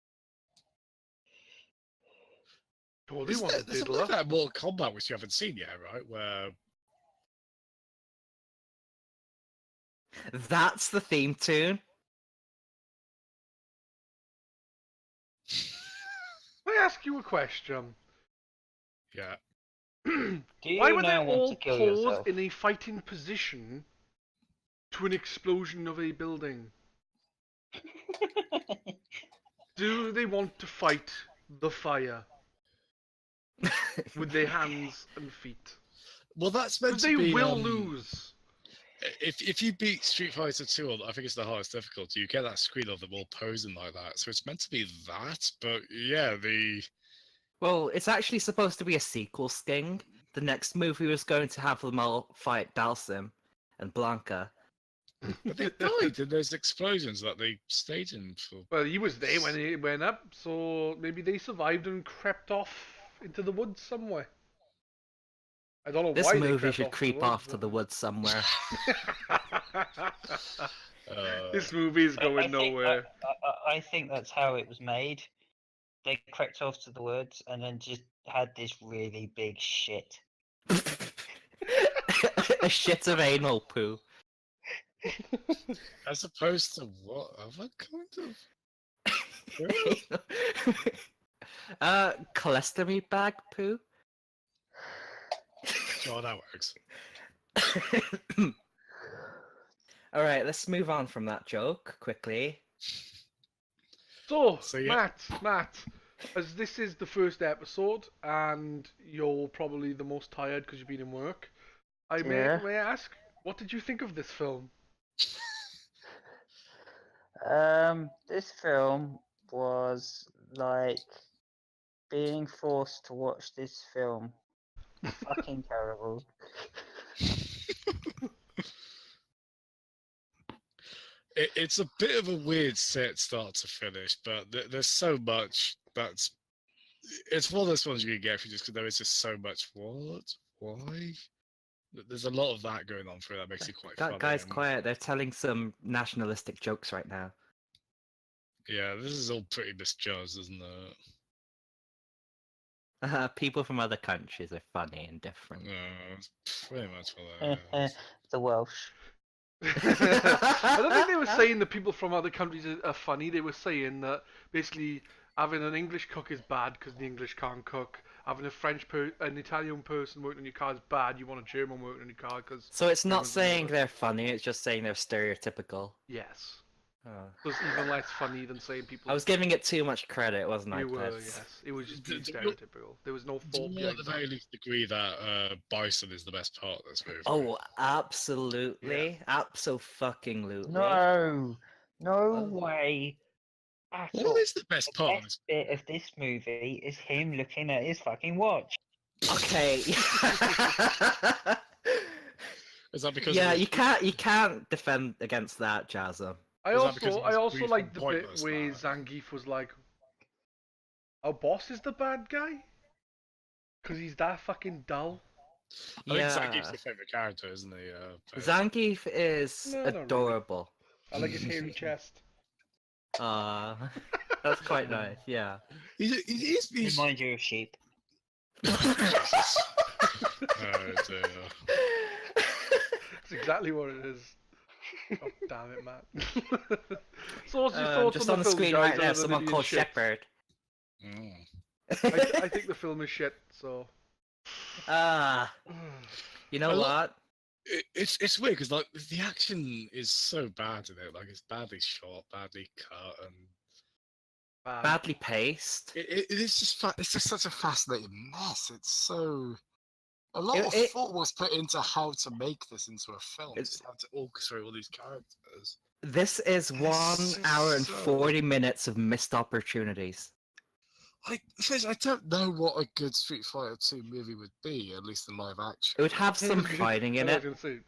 Told you one There's something diddler. like that Mortal Kombat which you haven't seen yet, right? Where That's the theme tune. Let me ask you a question. yeah, Do Why you were they now want all to kill paused yourself? in a fighting position to an explosion of a building? Do they want to fight the fire with their hands and feet? well, that's meant Because to they be. will lose. If you beat Street Fighter 2 on, I think it's the hardest difficulty, you get that screen of them all posing like that. So it's meant to be that, but yeah, Well, it's actually supposed to be a sequel, Sking. The next movie was going to have them all fight Dalsim and Blanca. but they died in those explosions that they stayed in for. Well, he was there when it went up, so maybe they survived and crept off into the woods somewhere. I don't know This why they movie crept should off creep the woods, off to the woods somewhere. This movie is going I think nowhere. I think that's how it was made. They crept off to the woods and then just had this really big shit. A shit of anal poo. As opposed to what other kind of. Colostomy bag poo. Oh, that works. Alright, let's move on from that joke quickly. So, So, yeah. Matt, as this is the first episode and you're probably the most tired because you've been in work, may I ask, what did you think of this film? This film was like being forced to watch this film. Fucking terrible. It's a bit of a weird set start to finish, but there's so much that's. It's one of those ones you can get just because there is just so much. What? Why? There's a lot of that going on through that makes it quite funny. Guys, and- quiet. They're telling some nationalistic jokes right now. Yeah, this is all pretty misjudged, isn't it? People from other countries are funny and different. No, it's pretty much what that is. The Welsh. I don't think they were saying that people from other countries are funny. They were saying that basically having an English cook is bad because the English can't cook. Having an Italian person working on your car is bad. You want a German working on your car because. So it's not Germans are saying better. they're funny, it's just saying they're stereotypical. Yes. Oh. So it's even less funny than saying people. I was giving it too much credit, wasn't I? You were, Pedz? yes. It was just being Do you- stereotypical. There was no Do thought you at behind the that. very least agree that Bison is the best part of this movie? Oh, absolutely. Abso-fucking-lutely. No Oh. way. At all. What is the best The part of best this? bit of this movie is him looking at his fucking watch. Okay. Is that because? Yeah, of his- you can't defend against that, Jazzem. I Is that because also it was also brief like and the bit pointless, where that? Zangief was like, "Our boss is the bad guy," because he's that fucking dull. I think Yeah. Zangief's the favorite character, isn't he? Pedz? Zangief is No, not really. adorable. I like his hairy chest. That's quite nice, yeah. He's Remind you of sheep. Jesus. Oh dear. That's exactly what it is. Oh, damn it, Matt. So what's your thoughts Just on on the the film, screen guys, right now, other than someone it being called shit? Shepard. Mm. I think the film is shit, so... You know I lo- what? It's weird because like the action is so bad in it. Like it's badly shot, badly cut, and Bad. Badly paced. it is just it's just such a fascinating mess. It's so a lot of It- thought was put into how to make this into a film, It's- just how to orchestrate all these characters. This is 1 This is hour and so- 40 minutes of missed opportunities. I don't know what a good Street Fighter 2 movie would be, at least in live action. It would have some fighting in I it. was gonna say,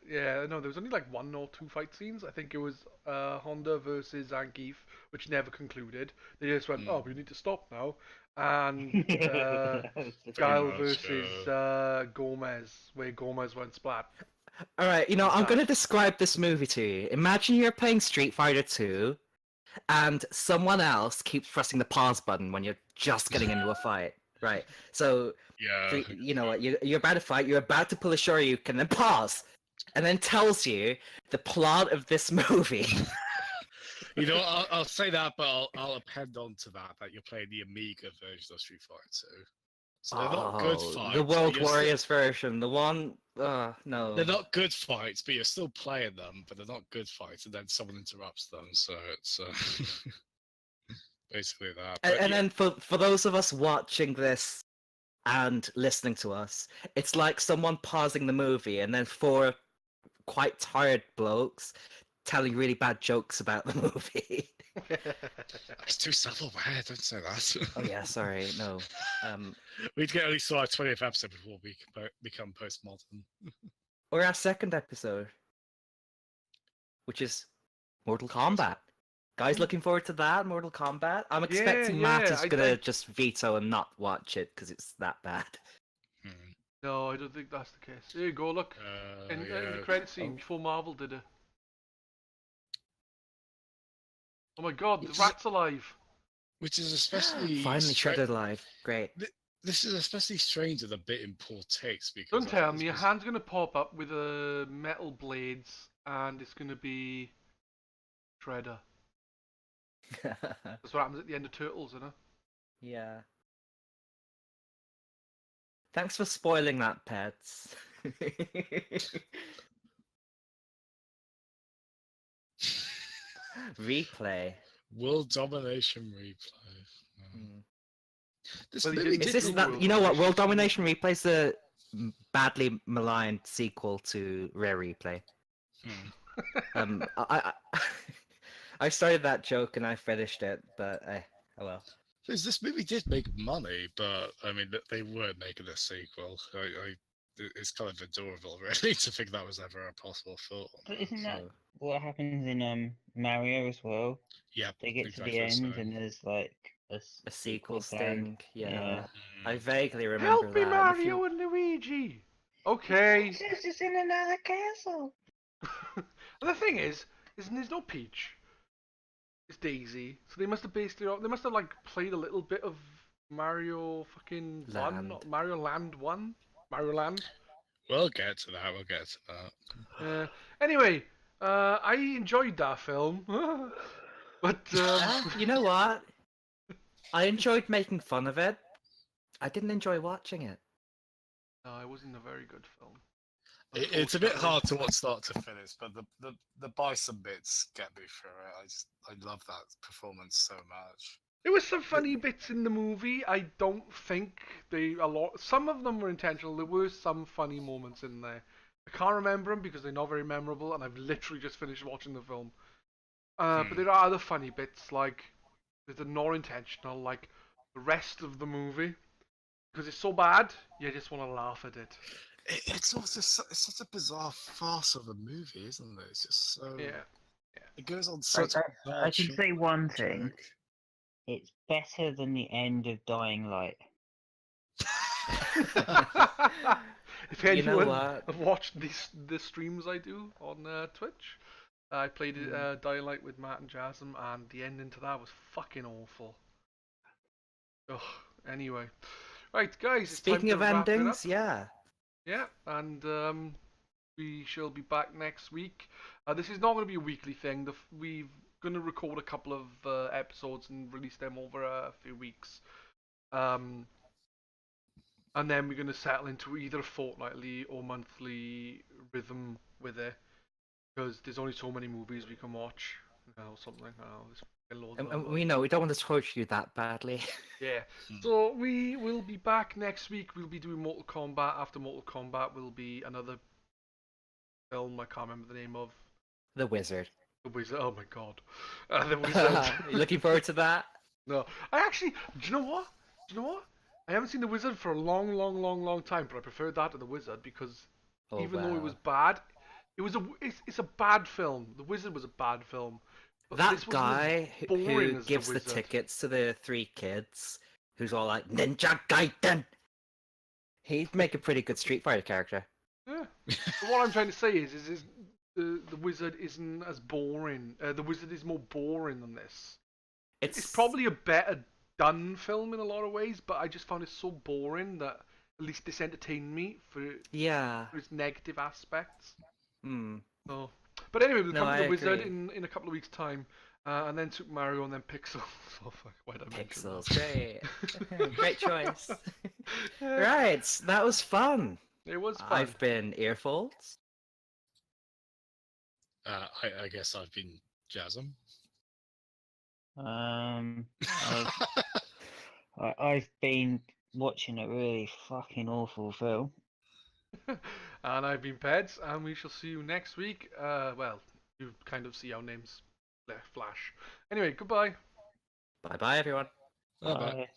yeah, no, there was only like 1 or 2 fight scenes. I think it was Honda versus Zangief, which never concluded. They just went, oh, we need to stop now. And Guile much, versus Gomez, where Gomez went splat. Alright, you know, I'm Sad. gonna describe this movie to you. Imagine you're playing Street Fighter 2, and someone else keeps pressing the pause button when you're just getting into a fight. Right. So, Yeah. you know what, you're about to fight, you're about to pull a Shoryuken, then pause! And then tells you the plot of this movie. You know, I'll say that, but I'll append on to that you're playing the Amiga version of Street Fighter 2. So they're not good Oh, fights. the but World you're Warriors version, the one... no. They're not good fights, but you're still playing them, but they're not good fights, and then someone interrupts them, so it's basically that. And then for those of us watching this and listening to us, it's like someone pausing the movie and then 4 quite tired blokes telling really bad jokes about the movie. It's too self-aware, don't say that. Oh yeah, sorry, no. We'd get at least to our 20th episode before we become postmodern. Or our second episode, which is Mortal Kombat. Guys, looking forward to that, Mortal Kombat. I'm expecting Matt is gonna just veto and not watch it because it's that bad. No, I don't think that's the case. There you go, look. In the credit scene before Marvel did it. Oh my god, the rat's alive! Which is especially... Finally shredded alive. Great. This is especially strange and a bit in poor taste because... Don't tell me, your hand's gonna pop up with metal blades and it's gonna be... Shredder. That's what happens at the end of Turtles, isn't it? Yeah. Thanks for spoiling that, Pedz. Replay. World Domination Replay. Mm. This Well, movie Is This it that? World You know what? Domination? World Domination Replay is the badly maligned sequel to Rare Replay. I started that joke and I finished it, but oh well. This movie did make money, but I mean, they weren't making a sequel. It's kind of adorable, really, to think that was ever a possible film. But isn't that So, what happens in Mario as well? Yeah, They get exactly to the end so. and there's like a sequel planned. sting. Yeah. Yeah. I vaguely remember Help me, that. Mario and Luigi! Okay. This is in another castle. And the thing is there's no Peach. It's Daisy. So they must have like played a little bit of Mario fucking Land. 1, not Mario Land 1? Mario Land? We'll get to that. Anyway, I enjoyed that film. But, You know what? I enjoyed making fun of it. I didn't enjoy watching it. no, it wasn't a very good film. It's a bit hard to watch start to finish, but the bison bits get me through it. I love that performance so much. There was some funny bits in the movie. I don't think some of them were intentional. There were some funny moments in there. I can't remember them because they're not very memorable, and I've literally just finished watching the film. But there are other funny bits, like that are not intentional, like the rest of the movie, because it's so bad, you just want to laugh at it. It's also it's such a bizarre farce of a movie, isn't it? It's just so... Yeah. It goes on such I can say one thing. joke. It's better than the end of Dying Light. If You know anyone what? have watched the streams I do on Twitch, I played Dying Light with Matt and Jazzem, and the ending to that was fucking awful. Ugh. Anyway, right, guys. It's time Speaking to of wrap it endings, up. yeah. Yeah, and we shall be back next week. This is not going to be a weekly thing. We're going to record a couple of episodes and release them over a few weeks. And then we're going to settle into either a fortnightly or monthly rhythm with it. Because there's only so many movies we can watch. Or something. And we know we don't want to torture you that badly. Yeah. So we will be back next week. We'll be doing Mortal Kombat. After Mortal Kombat will be another film I can't remember the name of. The Wizard. The Wizard. Oh my god. The Wizard. You looking forward to that? No, I actually. Do you know what? Do you know what? I haven't seen The Wizard for a long time, but I preferred that to The Wizard because Oh even though it was wow. bad, it's a bad film. The Wizard was a bad film, but That this wasn't as guy boring who as The gives the Wizard. tickets to the three kids, who's all like Ninja Gaiden. He'd make a pretty good Street Fighter character. Yeah. But what I'm trying to say is the Wizard isn't as boring. The Wizard is more boring than this. It's It's probably a better done film in a lot of ways, but I just found it so boring that at least this entertained me yeah. for its negative aspects. Hmm. So, but anyway, we'll No, come to I The Wizard agree. in a couple of weeks' time, and then Super Mario and then Pixels. Oh fuck, why did I mention Pixels, that? great. Great choice. Yeah, Right, that was fun. it was fun. I've been Earfolds. I guess I've been Jazzem. I've been watching a really fucking awful film. And I've been Pedz, and we shall see you next week. Well, you kind of see our names flash. Anyway, goodbye. Bye bye, everyone. Bye bye. Bye.